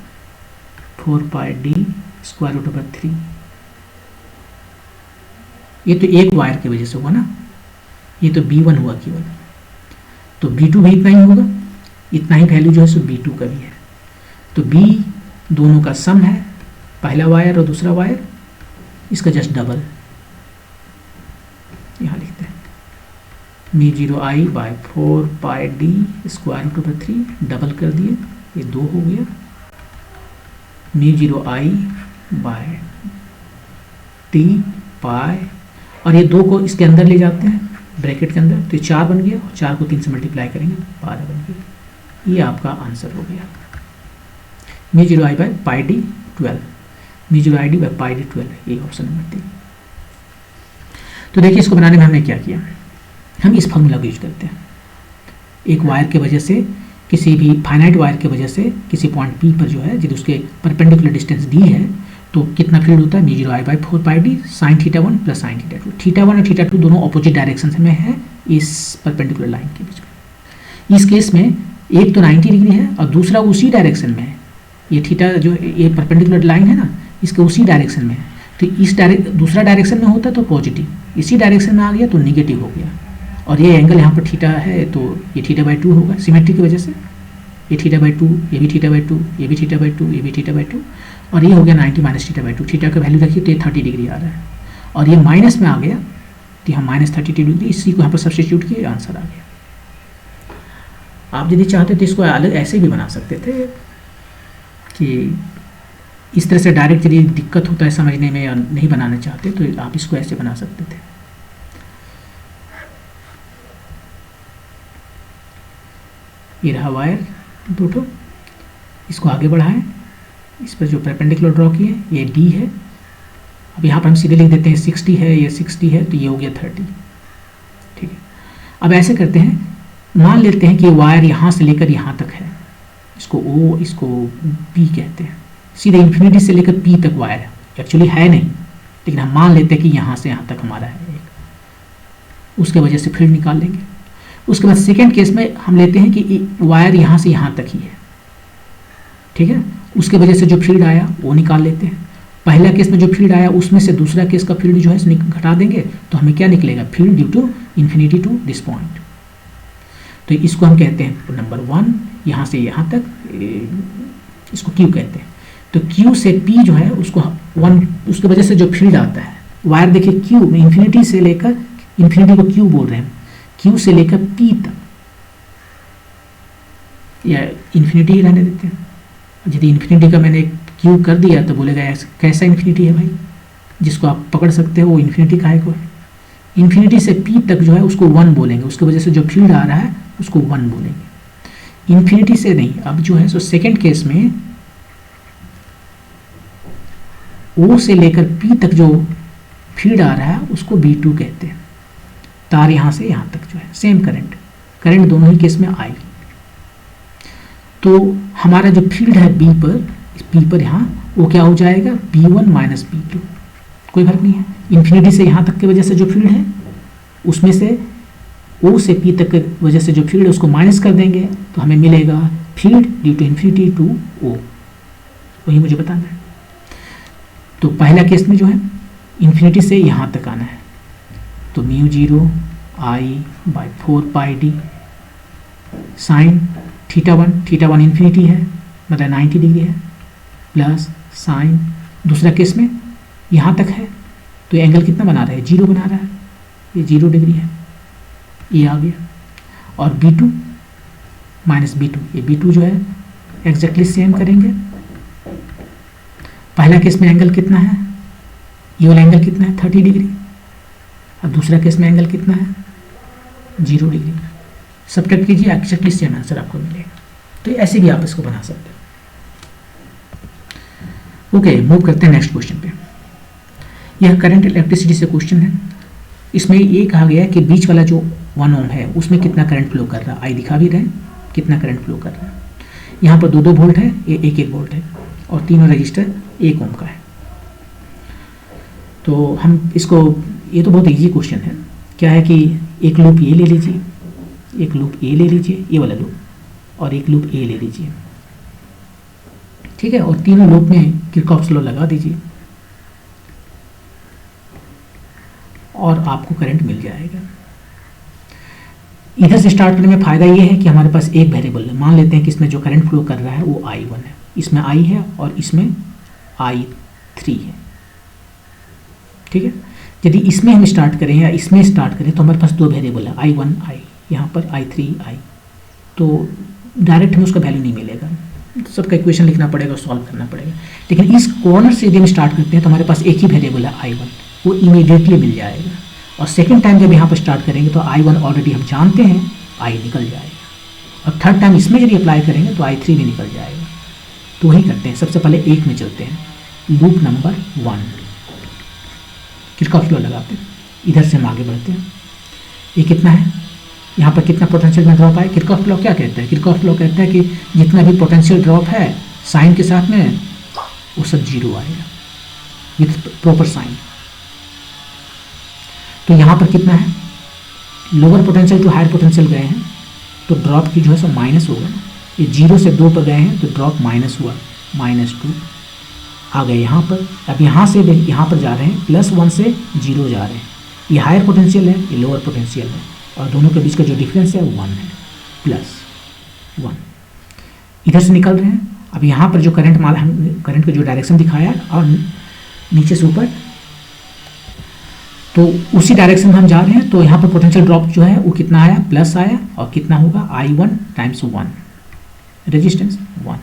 4πd√3। ये तो एक वायर की वजह से हुआ ना, ये तो B1 हुआ केवल, तो B2 भी इतना ही होगा, इतना ही वैल्यू जो है सो B2 का भी है। तो B दोनों का सम है, पहला वायर और दूसरा वायर, इसका जस्ट डबल यहाँ लिखते हैं, μ0I/4πd²√3 डबल कर दिए, ये 2 हो गया, μ0I/t पाई, और ये 2 को इसके अंदर ले जाते हैं ब्रैकेट के अंदर, तो ये 4 बन गया, और 4 को 3 से मल्टीप्लाई करेंगे 12 बन गया। ये आपका आंसर हो गया, μ0I/πd12, μ0ID/πd12, ये ऑप्शन नंबर 3। तो देखिए इसको बनाने में हमने क्या किया, हम इस फॉर्मूला को यूज करते हैं। एक वायर के वजह से, किसी भी फाइनाइट वायर के वजह से किसी पॉइंट P पर जो है, यदि उसके परपेंडिकुलर डिस्टेंस दी है तो कितना फील्ड होता है, μ0I/4πd sin θ1 प्लस sin θ2। θ1 और θ2 दोनों ऑपोजिट डायरेक्शन में है इस परपेंडिकुलर लाइन के बीच में। इस केस में एक तो 90 डिग्री है और दूसरा उसी डायरेक्शन में है, ये थीटा जो ये परपेंडिकुलर लाइन है ना, इसके उसी डायरेक्शन में है, तो इस दूसरा डायरेक्शन में होता तो पॉजिटिव, इसी डायरेक्शन में आ गया तो निगेटिव हो गया, और ये एंगल यहाँ पर थीटा है तो ये θ/2 होगा सिमेट्री की वजह से, ये θ/2, ये भी θ/2, ये भी θ/2, ये भी θ/2, और ये हो गया 90 माइनस θ/2। थीटा का वैल्यू रखिए तो ये 30 डिग्री आ रहा है, और ये माइनस में आ गया तो यहाँ -30 डिग्री, इसी को यहाँ पर सब्स्टिट्यूट किए, आंसर आ गया। आप यदि चाहते तो इसको अलग ऐसे भी बना सकते थे कि इस तरह से डायरेक्ट यदि दिक्कत होता है समझने में या नहीं बनाना चाहते तो आप इसको ऐसे बना सकते थे। ये रहा वायर 2 इसको आगे बढ़ाएं, इस पर जो परपेंडिकुलर ड्रॉ किए ये D है, अब यहाँ पर हम सीधे लिख देते हैं 60 है, ये 60 है, तो ये हो गया 30, ठीक है। अब ऐसे करते हैं, मान लेते हैं कि वायर यहाँ से लेकर यहाँ तक है, इसको O, इसको P कहते हैं, सीधे इन्फिनिटी से लेकर P तक वायर है, एक्चुअली है नहीं, लेकिन हम मान लेते हैं कि यहाँ से यहाँ तक हमारा है एक, उसके वजह से फील्ड निकाल लेंगे। उसके बाद सेकेंड केस में हम लेते हैं कि वायर यहाँ से यहाँ तक ही है, ठीक है, उसके वजह से जो फील्ड आया वो निकाल लेते हैं। पहला केस में जो फील्ड आया उसमें से दूसरा केस का फील्ड जो है घटा देंगे, तो हमें क्या निकलेगा, field due to infinity to this point. तो इसको हम कहते हैं नंबर 1, यहाँ से यहाँ तक, इसको Q कहते हैं। तो Q से P जो है उसको 1, उसके वजह से जो फील्ड आता है, वायर देखिए Q में इन्फिनिटी से लेकर, इन्फिनिटी को Q बोल रहे हैं, Q से लेकर P तक, या इन्फिनिटी ही रहने देते हैं। यदि इन्फिनिटी का मैंने Q कर दिया तो बोलेगा कैसा इन्फिनिटी है भाई, जिसको आप पकड़ सकते हो वो इन्फिनिटी काहे को है। इन्फिनिटी से P तक जो है उसको 1 बोलेंगे, उसकी वजह से जो फील्ड आ रहा है उसको 1 बोलेंगे, इन्फिनिटी से नहीं। अब जो है सो सेकेंड केस में O से लेकर P तक जो फील्ड आ रहा है उसको B2 कहते हैं। तार यहाँ से यहाँ तक जो है सेम करंट दोनों ही केस में आएगी, तो हमारा जो फील्ड है P पर यहाँ वो क्या हो जाएगा, B1 माइनस B2, कोई फर्क नहीं है। इन्फिनिटी से यहाँ तक की वजह से जो फील्ड है उसमें से O से P तक की वजह से जो फील्ड है उसको माइनस कर देंगे, तो हमें मिलेगा field due to infinity to O, वही मुझे बताना है। तो पहला केस में जो है इन्फिनिटी से यहाँ तक आना है, तो μ0I/4πd साइन θ1 इन्फिनिटी है, मतलब 90 डिग्री है, प्लस साइन, दूसरा केस में यहाँ तक है तो ये एंगल कितना बना रहा है, 0 बना रहा है, ये 0 डिग्री है, ये आ गया। और B2 माइनस B2, ये B2 जो है एग्जैक्टली सेम करेंगे। पहला केस में एंगल कितना है, ये वाला एंगल कितना है, 30 डिग्री, और दूसरा केस में एंगल कितना है, 0 डिग्री। सब्ट्रैक्ट कीजिए, एक्जैक्टली सेम आंसर आपको मिलेगा। तो ऐसे भी आप इसको बना सकते हो। ओके, मूव करते हैं नेक्स्ट क्वेश्चन पे। यह करंट इलेक्ट्रिसिटी से क्वेश्चन है। इसमें ये कहा गया है कि बीच वाला जो 1 ओम है उसमें कितना करंट फ्लो कर रहा है, आई दिखा भी रहे हैं कितना करंट फ्लो कर रहा है। यहाँ पर 2-2 वोल्ट है, ये 1-1 वोल्ट है, और तीनों रजिस्टर 1 ओम का है। तो हम इसको, ये तो बहुत इजी क्वेश्चन है। क्या है कि एक लूप ये ले लीजिए, एक लूप ए ले लीजिए, ये वाला लूप, और एक लूप ए ले लीजिए, ठीक है, और तीनों लूप में किरचॉफ्स लॉ लगा दीजिए और आपको करंट मिल जाएगा। इधर से स्टार्ट करने में फ़ायदा ये है कि हमारे पास एक वेरिएबल है। मान लेते हैं कि इसमें जो करंट फ्लो कर रहा है वो I1 है, इसमें I है और इसमें I3 है। ठीक है, यदि इसमें हम स्टार्ट करें या इसमें स्टार्ट करें तो हमारे पास दो वेरिएबल है, I1 I, यहाँ पर I3 I, तो डायरेक्ट हमें उसका वैल्यू नहीं मिलेगा, सबका इक्वेशन लिखना पड़ेगा, सॉल्व करना पड़ेगा। लेकिन इस कॉर्नर से यदि हम स्टार्ट करते हैं तो हमारे पास एक ही वेरिएबल है I1, वो इमीडिएटली मिल जाएगा। और सेकेंड टाइम जब यहाँ पर स्टार्ट करेंगे तो I1 ऑलरेडी हम जानते हैं, I निकल जाएगा। और थर्ड टाइम इसमें यदि अप्लाई करेंगे तो I3 भी निकल जाएगा। तो वही करते हैं, सबसे पहले एक में चलते हैं, लूप नंबर 1, किरचॉफ लॉ लगाते हैं, इधर से हम आगे बढ़ते हैं। ये कितना है, यहाँ पर कितना पोटेंशियल में ड्रॉप आए, किरचॉफ लॉ क्या कहता है? किरचॉफ लॉ कहता है कि जितना भी पोटेंशियल ड्रॉप है साइन के साथ में वो सब जीरो आएगा विथ प्रॉपर साइन। तो यहाँ पर कितना है, lower potential to higher potential गए हैं तो ड्रॉप की जो है सो माइनस होगा ना, ये 0 से 2 पर गए हैं तो ड्रॉप माइनस हुआ, -2 आ गए यहाँ पर। अब यहाँ से यहाँ पर जा रहे हैं, +1 से 0 जा रहे हैं, ये हायर पोटेंशियल है, ये लोअर पोटेंशियल है, और दोनों के बीच का जो डिफरेंस है 1 है, +1 इधर से निकल रहे हैं। अब यहाँ पर जो करंट का जो डायरेक्शन दिखाया और नीचे से ऊपर, तो उसी डायरेक्शन में हम जा रहे हैं। तो यहाँ पर पोटेंशियल ड्रॉप जो है वो कितना आया, प्लस आया, और कितना होगा I1 times 1, resistance 1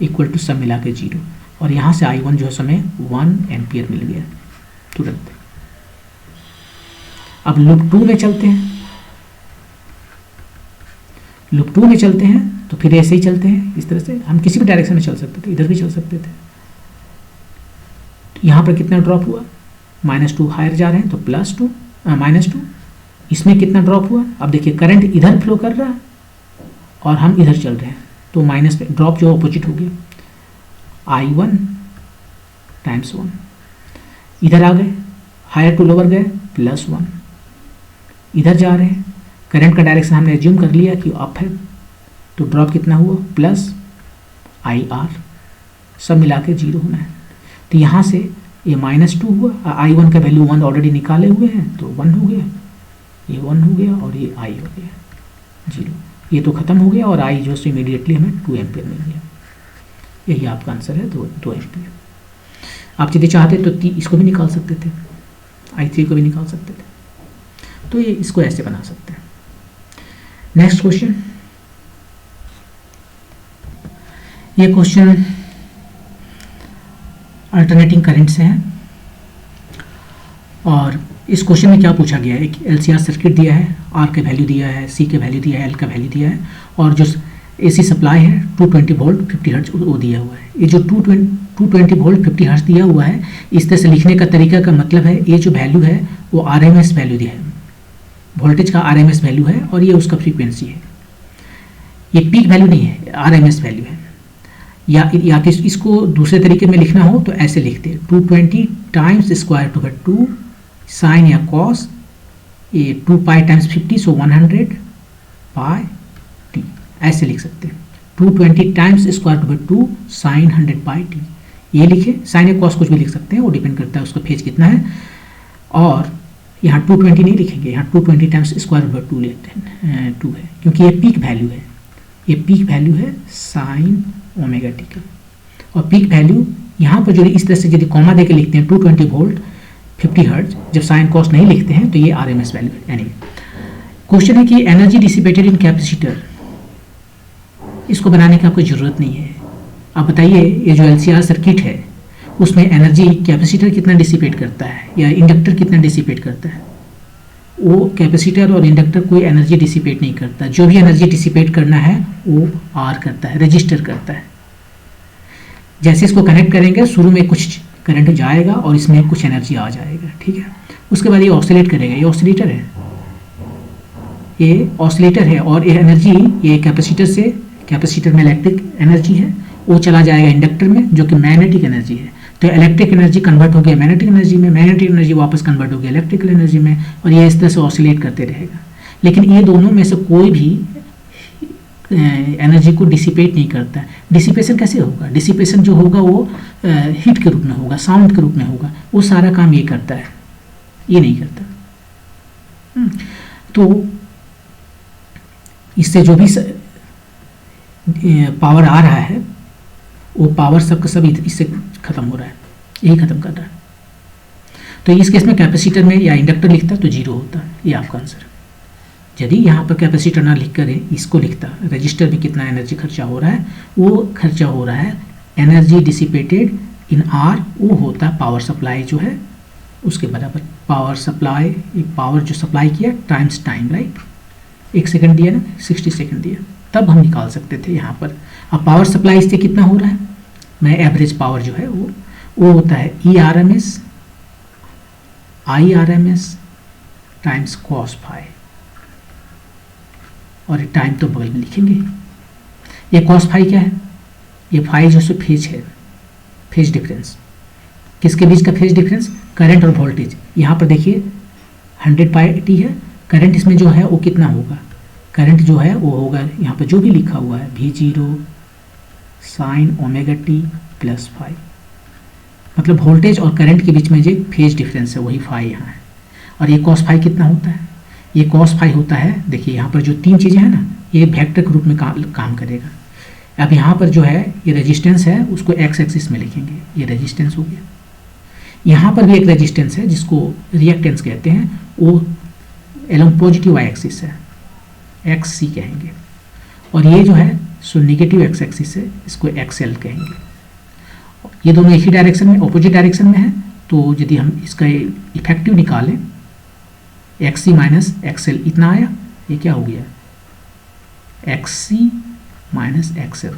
equal to सब मिला के 0, और यहाँ से I1 जो है समय 1 एम्पियर मिल गया तुरंत। अब लूप 2 में चलते हैं, लूप 2 में चलते हैं तो फिर ऐसे ही चलते हैं, इस तरह से हम किसी भी डायरेक्शन में चल सकते थे, इधर भी चल सकते थे। यहाँ पर कितना ड्रॉप हुआ, -2, हायर जा रहे हैं तो +2 -2, इसमें कितना ड्रॉप हुआ। अब देखिए करंट इधर फ्लो कर रहा है और हम इधर चल रहे हैं, तो माइनस ड्रॉप जो अपोजिट हो गया, I1 टाइम्स 1, इधर आ गए, हायर टू लोअर गए, +1, इधर जा रहे हैं, करंट का डायरेक्शन हमने एज्यूम कर लिया कि अप है, तो ड्रॉप कितना हुआ, +IR, सब मिला के 0 होना है। तो यहाँ से ये -2 हुआ, I1 का वैल्यू 1 ऑलरेडी निकाले हुए हैं तो 1 हो गया, ये 1 हो गया और ये I हो गया 0, ये तो ख़त्म हो गया, और I जो से इमीडिएटली हमें 2 एम्पियर मिल गया। यही आपका आंसर है, 2 एम्पियर। आप यदि चाहते तो इसको भी निकाल सकते थे, I3 को भी निकाल सकते थे, तो ये इसको ऐसे बना सकते हैं। नेक्स्ट क्वेश्चन, ये क्वेश्चन अल्टरनेटिंग करंट से है, और इस क्वेश्चन में क्या पूछा गया है, एक LCR सर्किट दिया है, R का वैल्यू दिया है, C का वैल्यू दिया है, L का वैल्यू दिया है, और जो AC सप्लाई है 220 वोल्ट 50 हर्ट्ज वो दिया हुआ है। ये जो 220 वोल्ट 50 हर्ट्ज दिया हुआ है, इस तरह से लिखने का तरीका का मतलब है ये जो वैल्यू है वो RMS वैल्यू दिया है, वोल्टेज का RMS वैल्यू है, और ये उसका फ्रीक्वेंसी है, ये पीक वैल्यू नहीं है, RMS वैल्यू है। या कि इसको दूसरे तरीके में लिखना हो तो ऐसे लिखते हैं, 220 टाइम्स स्क्वायर टू 2 साइन या कॉस, ये 2 पाई टाइम्स 50 सो 100 पाई टी, ऐसे लिख सकते हैं। 220 times square to 2 sine 100 pi t, ये लिखे, साइन या कॉस कुछ भी लिख सकते हैं, वो डिपेंड करता है उसका फेज कितना है। और यहाँ 220 नहीं लिखेंगे, यहाँ 220 टाइम्स स्क्वायर रूट 2 लेते हैं, 2 है, क्योंकि ये पीक वैल्यू है, ये पीक वैल्यू है साइन ओमेगा टी का। और पीक वैल्यू यहाँ पर जो इस तरह से यदि कॉमा देके लिखते हैं 220 वोल्ट 50 हर्ट्ज, जब साइन कॉस नहीं लिखते हैं तो ये RMS वैल्यू है। यानी क्वेश्चन है कि एनर्जी डिसिपेटेड इन कैपेसिटर, इसको बनाने की आपको ज़रूरत नहीं है। आप बताइए ये जो LCR सर्किट है उसमें एनर्जी कैपेसिटर कितना डिसिपेट करता है या इंडक्टर कितना डिसिपेट करता है? वो कैपेसिटर और इंडक्टर कोई एनर्जी डिसिपेट नहीं करता, जो भी एनर्जी डिसिपेट करना है वो R करता है, रजिस्टर करता है। जैसे इसको कनेक्ट करेंगे शुरू में कुछ करंट जाएगा और इसमें कुछ एनर्जी आ जाएगा, ठीक है। उसके बाद ये ऑसिलेट करेगा, ये ऑसिलेटर है, ये ऑसिलेटर है, और ये एनर्जी ये कैपेसिटर में इलेक्ट्रिक एनर्जी है, वो चला जाएगा इंडक्टर में जो कि मैग्नेटिक एनर्जी है। तो इलेक्ट्रिक एनर्जी कन्वर्ट हो गया मैग्नेटिक एनर्जी में, मैग्नेटिक एनर्जी वापस कन्वर्ट हो गया इलेक्ट्रिकल एनर्जी में, और ये इस तरह से ऑसिलेट करते रहेगा। लेकिन ये दोनों में से कोई भी एनर्जी को डिसिपेट नहीं करता है। डिसिपेशन कैसे होगा? डिसिपेशन जो होगा वो हीट के रूप में होगा, साउंड के रूप में होगा, वो सारा काम ये करता है, ये नहीं करता। तो इससे जो भी पावर आ रहा है वो पावर सबका सब इससे खत्म हो रहा है, यही खत्म कर रहा है। तो इस केस में कैपेसिटर में या इंडक्टर लिखता तो 0 होता, ये आपका आंसर। यदि यहाँ पर कैपेसिटर ना लिख कर इसको लिखता, रजिस्टर में कितना एनर्जी खर्चा हो रहा है, वो खर्चा हो रहा है एनर्जी डिसिपेटेड इन आर, वो होता है पावर सप्लाई जो है उसके बराबर। पावर सप्लाई, पावर जो सप्लाई किया टाइम्स टाइम, राइट। 1 सेकंड दिया ना, 60 सेकंड दिया, तब हम निकाल सकते थे यहाँ पर। अब पावर सप्लाई इससे कितना हो रहा है, मैं एवरेज पावर जो है वो होता है ERMS IRMS times cos phi, और टाइम तो बगल में लिखेंगे। ये कॉस फाई क्या है? ये फाई जो सो फेज है, फेज डिफरेंस। किसके बीच का फेज डिफरेंस? करंट और वोल्टेज। यहाँ पर देखिए 100 पाई टी है, करंट इसमें जो है वो कितना होगा? करंट जो है वो होगा यहाँ पर जो भी लिखा हुआ है V0 sine omega t plus phi, मतलब वोल्टेज और करंट के बीच में जो फेज डिफरेंस है वही फाई यहाँ है। और ये कॉस फाई कितना होता है? ये कॉस फाई होता है, देखिए यहाँ पर जो 3 चीज़ें हैं ना, ये वेक्टर के रूप में काम करेगा। अब यहाँ पर जो है ये रेजिस्टेंस है, उसको एक्स एक्सिस में लिखेंगे, ये रेजिस्टेंस हो गया। यहाँ पर भी एक रेजिस्टेंस है जिसको रिएक्टेंस कहते हैं, वो एलोंग पॉजिटिव वाई एक्सिस है, एक्स सी कहेंगे। और ये जो है सो नेगेटिव एक्स एक्सिस है, इसको एक्स एल कहेंगे। ये दोनों एक ही डायरेक्शन में, ऑपोजिट डायरेक्शन में है। तो यदि हम इसका इफेक्टिव निकालें, x C minus X L इतना आया, ये क्या हो गया? X C minus X L.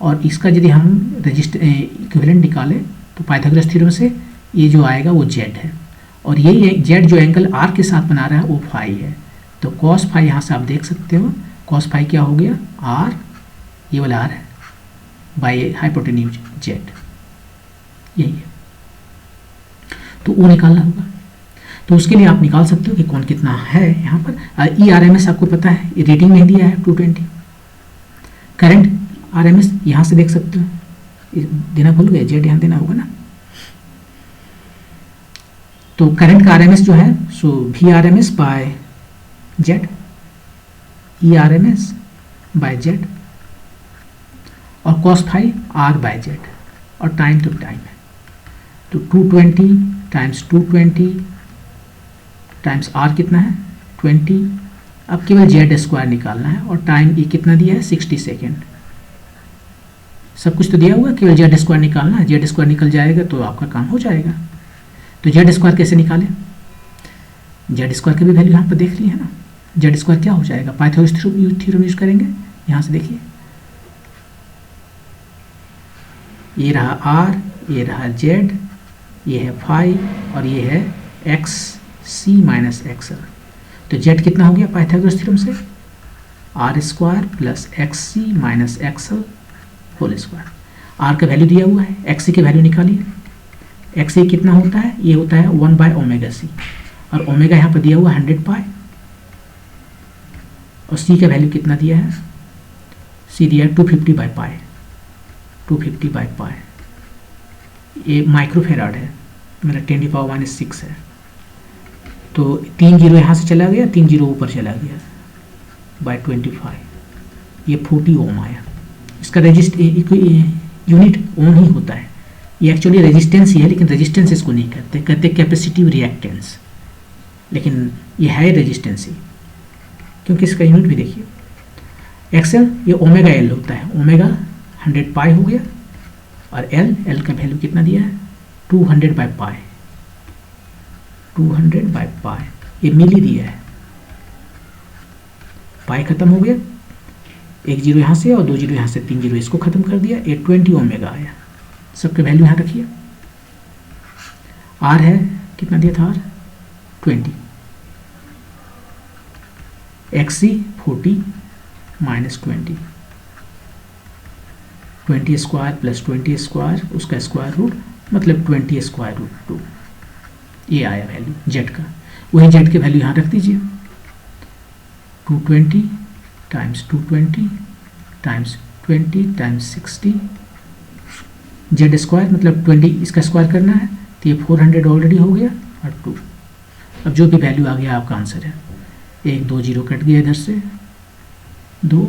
और इसका यदि हम इक्विवेलेंट निकालें तो पाइथागोरस थ्योरम से ये जो आएगा वो जेड है, और ये जेड जो एंगल आर के साथ बना रहा है वो फाई है। तो कॉस फाई यहाँ से आप देख सकते हो, कॉस फाई क्या हो गया? आर, ये वाला आर है, बाई हाइपोटेन्यूज जेड, यही है। तो वो निकालना होगा, तो उसके लिए आप निकाल सकते हो कि कौन कितना है। यहाँ पर ERMS आपको पता है, रीडिंग में दिया है 220। करंट RMS यहाँ से देख सकते हो, देना भूल गए, जेड यहाँ देना होगा ना। तो करंट का RMS जो है सो VRMS by Z, ERMS by Z, और cos phi R by Z, और टाइम तो टाइम है। तो 220 टाइम्स 220 टाइम्स R कितना है? 20। अब केवल जेड स्क्वायर निकालना है, और टाइम ये कितना दिया है? 60 सेकेंड। सब कुछ तो दिया हुआ है, केवल जेड स्क्वायर निकालना है। जेड स्क्वायर निकल जाएगा तो आपका काम हो जाएगा। तो जेड स्क्वायर कैसे निकालें? जेड स्क्वायर की भी वैल्यू यहाँ पर देख ली है ना। जेड स्क्वायर क्या हो जाएगा? पाइथागोरस थ्योरम यूज करेंगे। यहाँ से देखिए, ये रहा R, ये रहा Z, ये है फाई, और ये है X C minus X L. तो Z कितना हो गया पाइथागोरस थ्योरम से? R square plus X C minus X L whole square. R का वैल्यू दिया हुआ है, एक्स सी की वैल्यू निकालिए। एक्स सी कितना होता है? ये होता है 1 बाय ओमेगा सी, और ओमेगा यहाँ पर दिया हुआ 100 पाई, और सी का वैल्यू कितना दिया है? सी दिया है 250 बाई पाई, 250 बाई पाई। ये माइक्रोफेराड है, मेरा 10⁻⁻⁶ है। तो 3 जीरो यहाँ से चला गया, 3 जीरो ऊपर चला गया बाय 25, ये 40 ओम आया। इसका यूनिट ओम ही होता है। ये एक्चुअली रेजिस्टेंस ही है, लेकिन रेजिस्टेंस इसको नहीं कहते, कहते कैपेसिटिव रिएक्टेंस, लेकिन ये है रेजिस्टेंस ही, क्योंकि इसका यूनिट भी देखिए एक्सएल, ये ओमेगा एल होता है। ओमेगा 100 पाई हो गया, और एल का वैल्यू कितना दिया है? 200 बाई पाई, 200 बाई पाई, ये मिली दिया है। पाई खत्म हो गया, 1 जीरो यहाँ से और 2 जीरो यहाँ से, 3 जीरो इसको खत्म कर दिया, ये 20 ओमेगा आया। सबके वैल्यू यहाँ रखिए। आर है कितना दिया था? R 20, X C 40 minus 20, 20 square plus 20 square, उसका स्क्वायर रूट, मतलब 20 स्क्वायर रूट 2, ये आया वैल्यू जेड का। वही जेड के वैल्यू यहाँ रख दीजिए, 220 times 220 times 20 times 60 Z square मतलब 20 इसका स्क्वायर करना है तो ये 400 ऑलरेडी हो गया और 2। अब जो भी वैल्यू आ गया आपका आंसर है। 1 2 0 कट गया इधर से 2,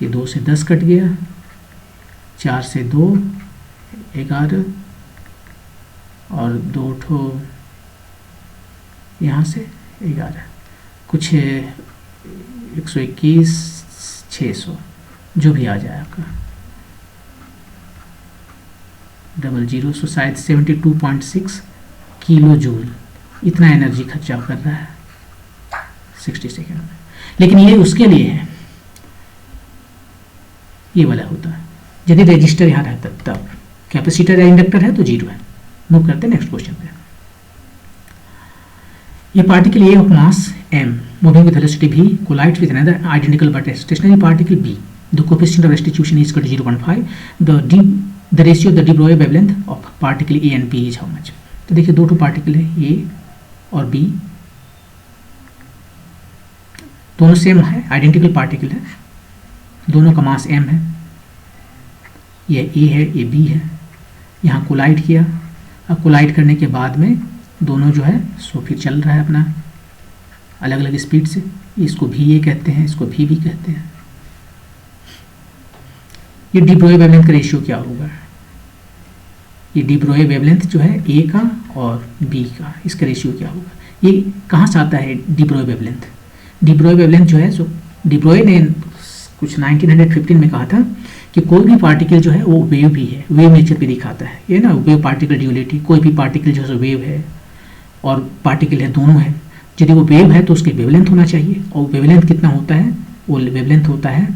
ये 2 से 10 कट गया, 4 से 2 11 और 2 ठो यहाँ से 11 कुछ 121 600 जो भी आ जाए आपका 00 सो शायद 72.6 किलो जूल इतना एनर्जी खर्चा कर रहा है 60 सेकेंड में। लेकिन ये उसके लिए है, ये वाला होता है यदि रजिस्टर यहाँ रहता तब। कैपेसिटर या इंडक्टर है तो 0 है। मूव करते हैं नेक्स्ट क्वेश्चन पे। ये particle A of mass m moving with velocity v collides with another identical but stationary particle b. The coefficient of restitution is equal to 0.5. The ratio of the de Broglie wavelength of particle a and b is how much? तो देखिए दो particle है a और b, दोनों same है, identical particle है, दोनों का मास m है, ये a है ये b है। यहाँ कोलाइड किया, अब कोलाइड करने के बाद में दोनों जो है सो फिर चल रहा है अपना अलग अलग स्पीड से। इसको भी ए कहते हैं, इसको भी कहते हैं। ये डी ब्रोगली वेवलेंथ का रेशियो क्या होगा? ये डी ब्रोगली वेवलेंथ जो है ए का और बी का, इसका रेशियो क्या होगा? ये कहाँ से आता है de Broglie wavelength? De Broglie wavelength जो है सो डी ब्रोगली ने कुछ 1915 में कहा था कि कोई भी पार्टिकल जो है वो वेव भी है, वेव नेचर भी दिखाता है। ये ना वेव पार्टिकल ड्यूअलिटी, कोई भी पार्टिकल जो है वेव है और पार्टिकल है, दोनों है। यदि वो वेव है तो उसकी वेवलेंथ होना चाहिए, और वेवलेंथ कितना होता है? वो वेवलेंथ होता है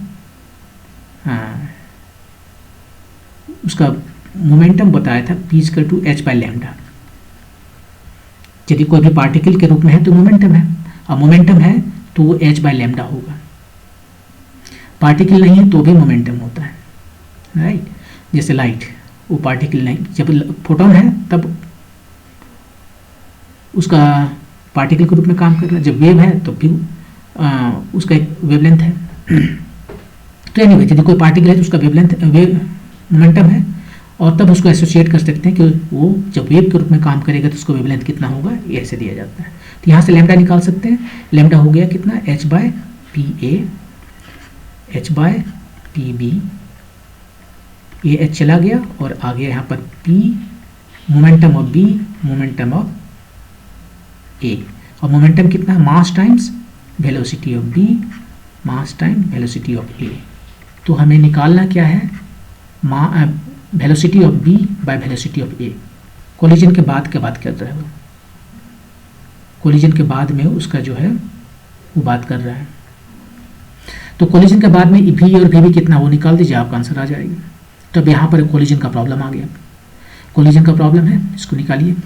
उसका मोमेंटम बताया था p/h/λ। यदि कोई भी पार्टिकल के रूप में है तो मोमेंटम है, और मोमेंटम है तो वो h/λ होगा। पार्टिकल नहीं है तो भी मोमेंटम होता है, राइट। जैसे लाइट, वो पार्टिकल नहीं, जब फोटोन है तब उसका पार्टिकल के रूप में काम कर रहा है, जब वेव है तो भी उसका एक वेवलेंथ है। तो एनीवे यदि कोई पार्टिकल है तो उसका वेव मोमेंटम है, और तब उसको एसोसिएट कर सकते हैं कि वो जब वेव के रूप में काम करेगा तो उसको वेवलेंथ कितना होगा, ये ऐसे दिया जाता है। तो यहाँ से लैम्डा निकाल सकते हैं। लैम्डा हो गया कितना? h/pa, h/pb, ये h चला गया और आ गया यहाँ पर p momentum of b, momentum of a, और मोमेंटम कितना? मास times velocity of b, mass time velocity of a। तो हमें निकालना क्या है? Velocity of b by velocity of a। Collision के बाद क्या बात कर रहा है वो? कोलिजन के बाद में उसका जो है वो बात कर रहा है। तो कोलिजन के बाद में v और vb कितना, वो निकाल दीजिए, आपका आंसर आ जाएगा। तो अब यहाँ पर कोलिजन का प्रॉब्लम आ गया। कोलिजन का प्रॉब्लम है, इसको निकालिए।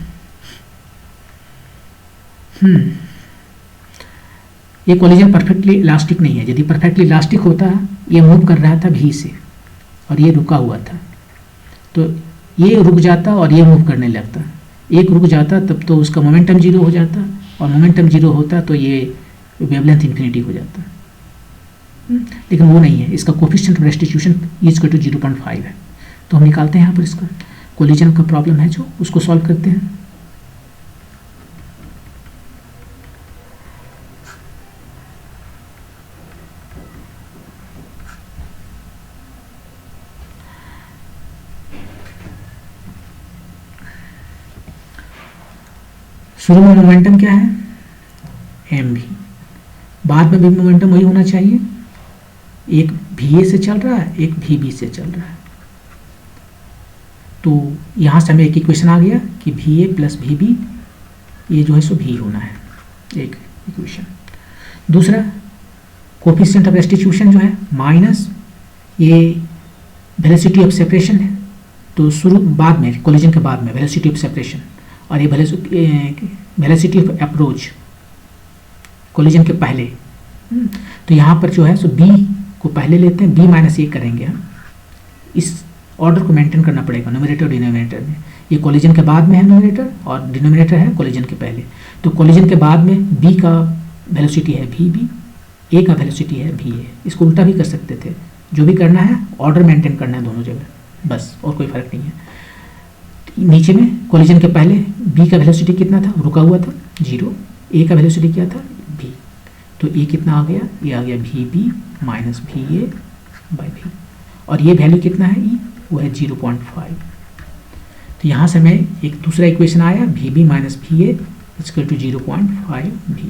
ये कोलिजन परफेक्टली इलास्टिक नहीं है। यदि परफेक्टली इलास्टिक होता, ये मूव कर रहा था v से और ये रुका हुआ था, तो ये रुक जाता और ये मूव करने लगता। एक रुक जाता तब तो उसका मोमेंटम 0 हो जाता, और मोमेंटम 0 होता तो ये वेवलेंथ इन्फिनिटी हो जाता। लेकिन वो नहीं है, इसका coefficient of restitution is equal to 0.5 है। तो हम निकालते हैं यहाँ पर इसका कोलिजन का प्रॉब्लम है जो, उसको सॉल्व करते हैं। शुरू में मोमेंटम क्या है? एम भी, बाद में भी मोमेंटम वही होना चाहिए। एक भी ए से चल रहा है, एक भी बी से चल रहा है। तो यहाँ से हमें एक इक्वेशन आ गया कि भी ए प्लस भी बी, ये जो है सो भी होना है, एक इक्वेशन। दूसरा कोफिशिएंट ऑफ रेस्टिट्यूशन जो है माइनस ये वेलोसिटी ऑफ सेपरेशन है। तो शुरू बाद में, कोलिजन के बाद में वेलोसिटी ऑफ सेपरेशन, और ये वेलोसिटी ऑफ अप्रोच कोलिजन के पहले। तो यहाँ पर जो है सो b को पहले लेते हैं, b माइनस ए करेंगे हम। इस ऑर्डर को मेंटेन करना पड़ेगा न्यूमरेटर और डिनोमिनेटर में। ये कोलिजन के बाद में है न्यूमरेटर, और डिनोमिनेटर है कोलिजन के पहले। तो कोलिजन के बाद में b का वेलोसिटी है v b, a का वेलोसिटी है v a। इसको उल्टा भी कर सकते थे, जो भी करना है ऑर्डर मेंटेन करना है दोनों जगह, बस, और कोई फर्क नहीं है। नीचे में कॉलिजन के पहले बी का वेलोसिटी कितना था, रुका हुआ था 0, ए का वेलोसिटी क्या था v, तो ए कितना आ गया, ये आ गया vb minus va by v, और ये वैल्यू कितना है e, वो है 0.5। तो यहाँ से मैं एक दूसरा इक्वेशन आया vb minus va equal to 0.5 v।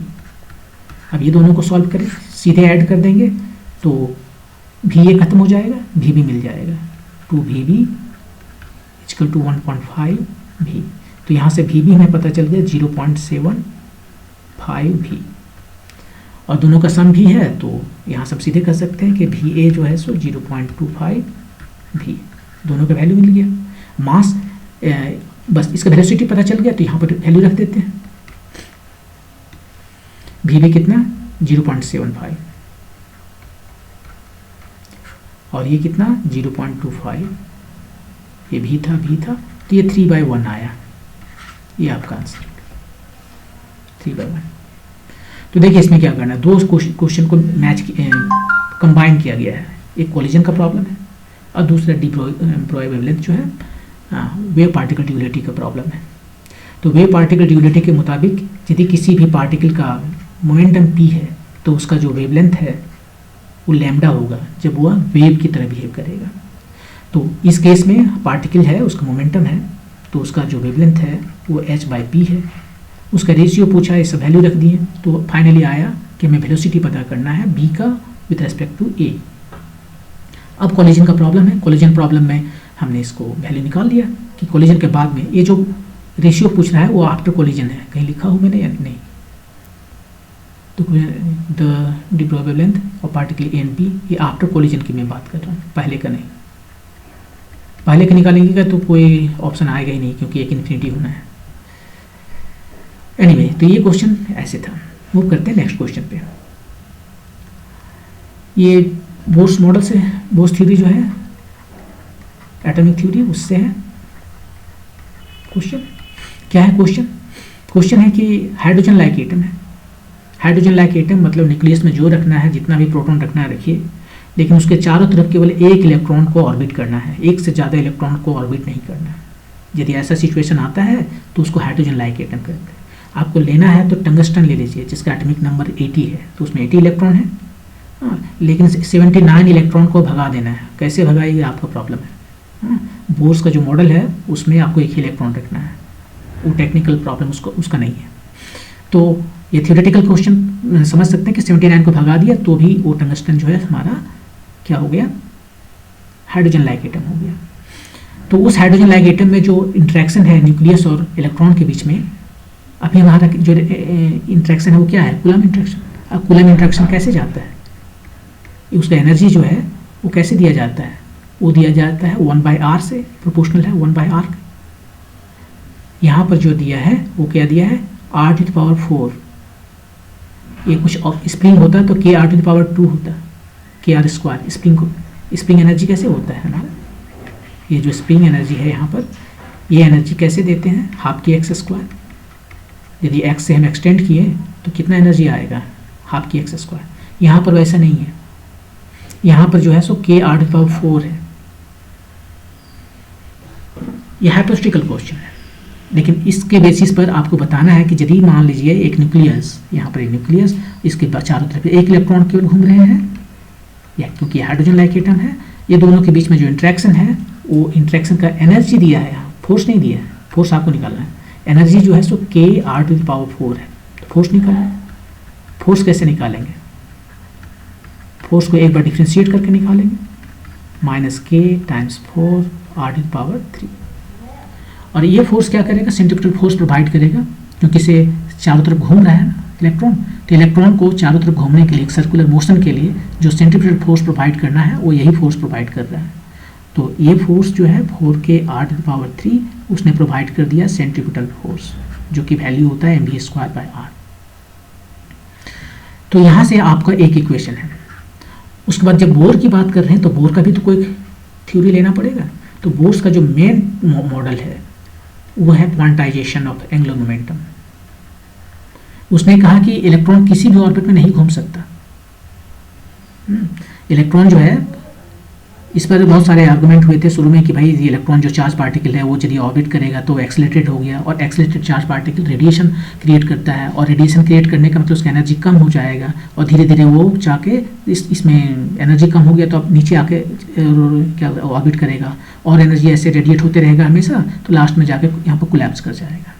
अब ये दोनों को सॉल्व करें, सीधे ऐड कर देंगे तो va खत्म हो जाएगा, vb मिल जाएगा, 2vb इक्वल टू 1.5 v। तो यहाँ से vb हमें पता चल गया 0.75 v, और दोनों का सम भी है तो यहाँ सब सीधे कर सकते हैं कि va जो है सो 0.25 v, दोनों का वैल्यू मिल गया। मास बस इसका वेलोसिटी पता चल गया तो यहाँ पर वैल्यू रख देते हैं, vb कितना 0.75 और ये कितना 0.25, ये भी था तो ये 3/1 आया, ये आपका आंसर 3/1। तो देखिए इसमें क्या करना है, दो क्वेश्चन को मैच कंबाइन किया गया है, एक कॉलिजन का प्रॉब्लम है और दूसरा डिब्रॉय वेवलेंथ जो है वेव पार्टिकल ड्यूरेलिटी का प्रॉब्लम है। तो वेव पार्टिकल ड्यूरेलिटी के मुताबिक यदि किसी भी पार्टिकल का मोमेंटम p है तो उसका जो वेवलेंथ है वो लैम्डा होगा जब वह वेव की तरह बिहेव करेगा। तो इस केस में पार्टिकल है, उसका मोमेंटम है, तो उसका जो वेवलेंथ है वो h/p है। उसका रेशियो पूछा है, सब वैल्यू रख दिए, तो फाइनली आया कि हमें वेलोसिटी पता करना है b का विद रेस्पेक्ट टू a। अब कॉलिजन का प्रॉब्लम है, कॉलिजन प्रॉब्लम में हमने इसको वैल्यू निकाल लिया कि कॉलिजन के बाद में ये जो रेशियो पूछ रहा है वो आफ्टर कॉलिजन है, कहीं लिखा हूँ मैंने या नहीं, तो द डिब्रॉय वेवलेंथ और पार्टिकल ए एंड बी, ये आफ्टर कॉलिजन की मैं बात कर रहा हूँ, पहले का नहीं। पहले का निकालेंगे तो कोई ऑप्शन आएगा ही नहीं क्योंकि एक इन्फिनिटी होना है। एनीवे, तो ये क्वेश्चन ऐसे था। मूव करते हैं नेक्स्ट क्वेश्चन पे। ये बोर्स मॉडल से, बोर्स थ्योरी जो है एटॉमिक थ्योरी, उससे है क्वेश्चन। क्या है क्वेश्चन? क्वेश्चन है कि हाइड्रोजन लाइक एटम है, हाइड्रोजन लाइक एटम मतलब न्यूक्लियस में जो रखना है, जितना भी प्रोटॉन रखना है रखिए, लेकिन उसके चारों तरफ केवल एक इलेक्ट्रॉन को ऑर्बिट करना है, एक से ज़्यादा इलेक्ट्रॉन को ऑर्बिट नहीं करना है। यदि ऐसा सिचुएशन आता है तो उसको हाइड्रोजन लाइक एटम कहते हैं। आपको लेना है तो टंगस्टन ले लीजिए जिसका एटॉमिक नंबर 80 है, तो उसमें 80 इलेक्ट्रॉन है, लेकिन 79 इलेक्ट्रॉन को भगा देना है। कैसे भगाइए आपका प्रॉब्लम है। बोर्स का जो मॉडल है उसमें आपको एक ही इलेक्ट्रॉन रखना है, वो टेक्निकल प्रॉब्लम उसका नहीं है। तो ये थियोरेटिकल क्वेश्चन समझ सकते हैं कि 79 को भगा दिया तो भी वो टंगस्टन जो है हमारा क्या हो गया, हाइड्रोजन लाइक एटम हो गया। तो उस हाइड्रोजन लाइक एटम में जो इंट्रैक्शन है न्यूक्लियस और इलेक्ट्रॉन के बीच में, अभी हमारा जो इंट्रैक्शन है वो क्या है, कूलम इंट्रैक्शन। अब कूलम इंट्रैक्शन कैसे जाता है, उसका एनर्जी जो है वो कैसे दिया जाता है, वो दिया जाता है 1/r से, प्रोपोर्शनल है 1/r। यहाँ पर जो दिया है वो क्या दिया है, r⁴। ये कुछ स्प्रिंग होता तो kr⁴ होता, kr²। स्प्रिंग एनर्जी कैसे होता है हमारा, ये जो स्प्रिंग एनर्जी है यहाँ पर, ये एनर्जी कैसे देते हैं, ½ यदि x से हम एक्सटेंड किए तो कितना एनर्जी आएगा, ½ यहाँ पर वैसा नहीं है, यहाँ पर जो है सो kr⁴ है। यह हाइपोथेटिकल क्वेश्चन है, लेकिन इसके बेसिस पर आपको बताना है कि यदि मान लीजिए एक न्यूक्लियस, यहाँ पर एक न्यूक्लियस, इसके चारों तरफ एक इलेक्ट्रॉन केवल घूम रहे हैं, या क्योंकि हाइड्रोजन लाइक एटम है, ये दोनों के बीच में जो इंट्रैक्शन है वो इंट्रैक्शन का एनर्जी दिया है, फोर्स नहीं दिया है, फोर्स आपको निकालना है। एनर्जी जो है सो kr⁴ है, तो फोर्स निकालना है। फोर्स कैसे निकालेंगे, फोर्स को एक बार डिफ्रेंशिएट करके निकालेंगे, -k × 4r⁴। और ये फोर्स क्या करेगा, सेंट्रीफ्यूगल फोर्स प्रोवाइड करेगा, क्योंकि इसे चारों तरफ घूम रहा है ना इलेक्ट्रॉन, तो इलेक्ट्रॉन को चारों तरफ घूमने के लिए, एक सर्कुलर मोशन के लिए जो सेंट्रीफ्यूगल फोर्स प्रोवाइड करना है वो यही फोर्स प्रोवाइड कर रहा है। तो ये फोर्स जो है 4kr⁴ उसने प्रोवाइड कर दिया सेंट्रीफ्यूगल फोर्स, जो कि वैल्यू होता है mv²/r। तो यहाँ से आपका एक इक्वेशन है। उसके बाद जब बोर की बात कर रहे हैं तो बोर का भी तो कोई थ्योरी लेना पड़ेगा। तो बोर्स का जो मेन मॉडल है वो है क्वांटाइजेशन ऑफ एंगुलर मोमेंटम। उसने कहा कि इलेक्ट्रॉन किसी भी ऑर्बिट में नहीं घूम सकता। इलेक्ट्रॉन जो है इस पर बहुत सारे आर्गुमेंट हुए थे शुरू में कि भाई ये इलेक्ट्रॉन जो चार्ज पार्टिकल है वो यदि ऑर्बिट करेगा तो एक्सेलरेटेड हो गया, और accelerated charge particle radiation create करता है, और रेडिएशन क्रिएट करने का मतलब उसका एनर्जी कम हो जाएगा, और धीरे धीरे वो जाके इसमें एनर्जी कम हो गया तो अब नीचे आके क्या ऑर्बिट करेगा, और एनर्जी ऐसे रेडिएट होते रहेगा हमेशा, तो लास्ट में जाके यहाँ पर कोलैप्स कर जाएगा।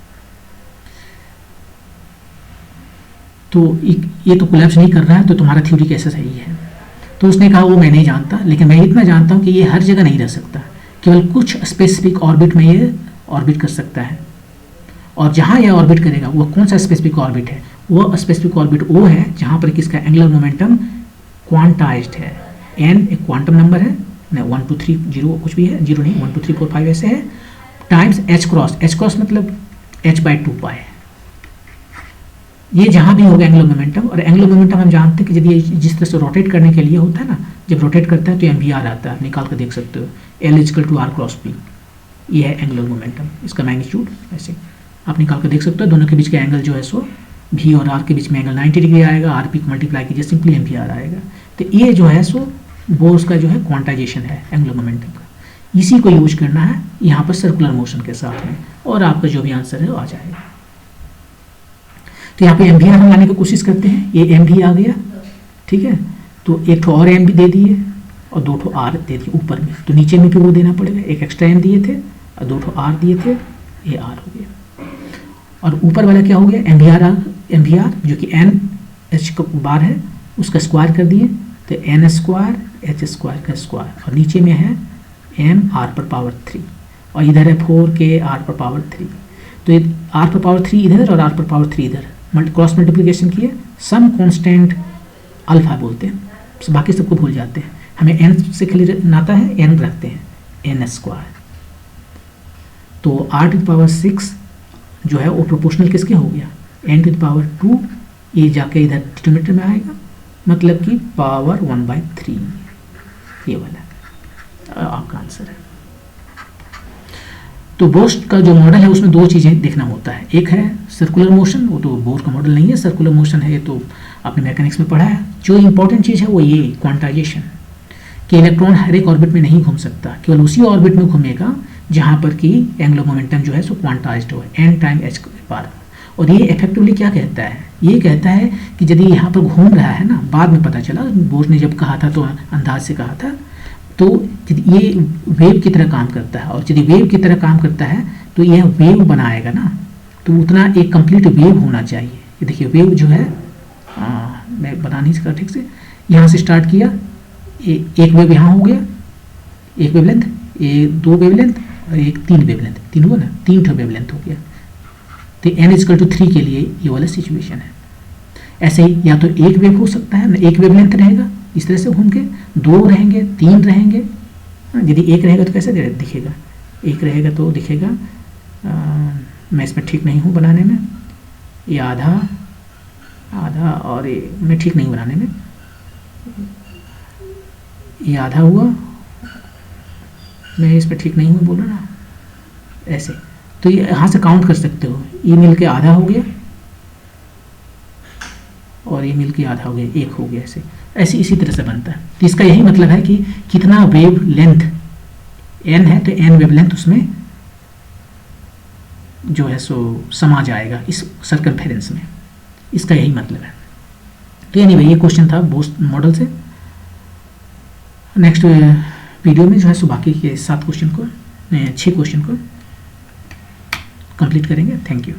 तो ये तो कोलैप्स नहीं कर रहा है, तो तुम्हारा थ्योरी कैसे सही है? तो उसने कहा वो मैं नहीं जानता, लेकिन मैं इतना जानता हूँ कि ये हर जगह नहीं रह सकता, केवल कुछ स्पेसिफिक ऑर्बिट में ये ऑर्बिट कर सकता है, और जहाँ यह ऑर्बिट करेगा वो कौन सा स्पेसिफिक ऑर्बिट है? वो स्पेसिफिक ऑर्बिट वो है जहाँ पर किसका एंगुलर मोमेंटम क्वांटाइज्ड है। एन एक क्वांटम नंबर है, 1 2 3 0 कुछ भी है, 0 नहीं 1 2 3 4 5 ऐसे है, टाइम्स एच क्रॉस मतलब h/2π। ये जहाँ भी होगा एंगुलर मोमेंटम, और एंगुलर मोमेंटम हम जानते हैं कि यदि जिस तरह से रोटेट करने के लिए होता है ना, जब रोटेट करता है तो MVR आता है, निकाल कर देख सकते हो, L = R×P। ये है एंगुलर मोमेंटम, इसका मैग्नीट्यूड ऐसे आप निकाल कर देख सकते हो। दोनों के बीच का एंगल जो है सो V और R के बीच में एंगल 90 डिग्री आएगा, RP को मल्टीप्लाई कीजिए सिंपली MVR आएगा। तो ये जो है सो वो उसका जो है क्वांटाइजेशन है एंगुलर मोमेंटम का, इसी को यूज करना है यहाँ पर सर्कुलर मोशन के साथ में, और आपका जो भी आंसर है वो आ जाएगा। तो यहाँ पे MVR हम लाने की कोशिश करते हैं, ये MV आ गया, ठीक है, तो एक ठो और M भी दे दिए और 2 ठो R दे दिए ऊपर में, तो नीचे में भी वो देना पड़ेगा, एक एक्स्ट्रा M दिए थे और 2 ठो R दिए थे, ये R हो गया। और ऊपर वाला क्या हो गया? MVR जो कि NH बार है उसका स्क्वायर कर दिए, तो N² H² का स्क्वायर, और नीचे में है M R⁻3, और इधर है 4K R⁻3। तो ये R⁻3 इधर और R⁻3 इधर क्रॉस मल्टीप्लिकेशन किए, सम कांस्टेंट अल्फा बोलते हैं, तो बाकी सबको भूल जाते हैं, हमें n से खाली नाता है, n रखते हैं n²। तो r⁻6 जो है वो प्रोपोर्शनल किसके हो गया? n⁻2, ये जाके इधर डिनोमिनेटर में आएगा, मतलब कि पावर 1/3, ये वाला आपका आंसर है। तो बोर का जो मॉडल है उसमें 2 चीज़ें देखना होता है, एक है सर्कुलर मोशन, वो तो बोर का मॉडल नहीं है, सर्कुलर मोशन है, ये तो आपने मैकेनिक्स में पढ़ा है। जो इंपॉर्टेंट चीज़ है वो ये क्वांटाइजेशन, कि इलेक्ट्रॉन हर एक ऑर्बिट में नहीं घूम सकता, केवल उसी ऑर्बिट में घूमेगा जहाँ पर कि एंगुलर मोमेंटम जो है सो क्वांटाइज्ड हो, n/h²। और ये इफेक्टिवली क्या कहता है? ये कहता है कि यदि यहाँ पर घूम रहा है ना, बाद में पता चला, बोर ने जब कहा था तो अंदाज से कहा था, तो ये वेव की तरह काम करता है, और यदि वेव की तरह काम करता है तो यह वेव बनाएगा ना, तो उतना एक कंप्लीट वेव होना चाहिए। ये देखिए वेव जो है, मैं बता नहीं सकता ठीक से, यहाँ से स्टार्ट किया, एक वेव यहाँ हो गया, एक वेवलेंथ, ये 2 वेवलेंथ और एक 3 वेवलेंथ, 3 हुआ ना, 3 ठो वेवलेंथ हो गया। तो n=3 के लिए ये वाला सिचुएशन है। ऐसे ही या तो एक वेव हो सकता है ना, एक वेवलेंथ रहेगा इस तरह से घूम के, 2 रहेंगे, 3 रहेंगे, यदि एक रहेगा तो कैसे दिखेगा? एक रहेगा तो दिखेगा, मैं इसमें ठीक नहीं हूँ बनाने में, ये आधा और ये मैं ठीक नहीं बनाने में, ये आधा हुआ, मैं इस पर ठीक नहीं हूँ बोल रहा ना, ऐसे। तो ये यहाँ से काउंट कर सकते हो, ये मिल के आधा हो गया और ये मिल के आधा हो गया, 1 हो गया, ऐसे इसी तरह से बनता है। तो इसका यही मतलब है कि कितना वेव लेंथ n है तो n वेव लेंथ उसमें जो है सो समा जाएगा इस सर्कमफेरेंस में, इसका यही मतलब है। तो एनीवे ये क्वेश्चन था बोर मॉडल से। नेक्स्ट वीडियो में जो है सो बाकी के 6 क्वेश्चन को कंप्लीट करेंगे। Thank you.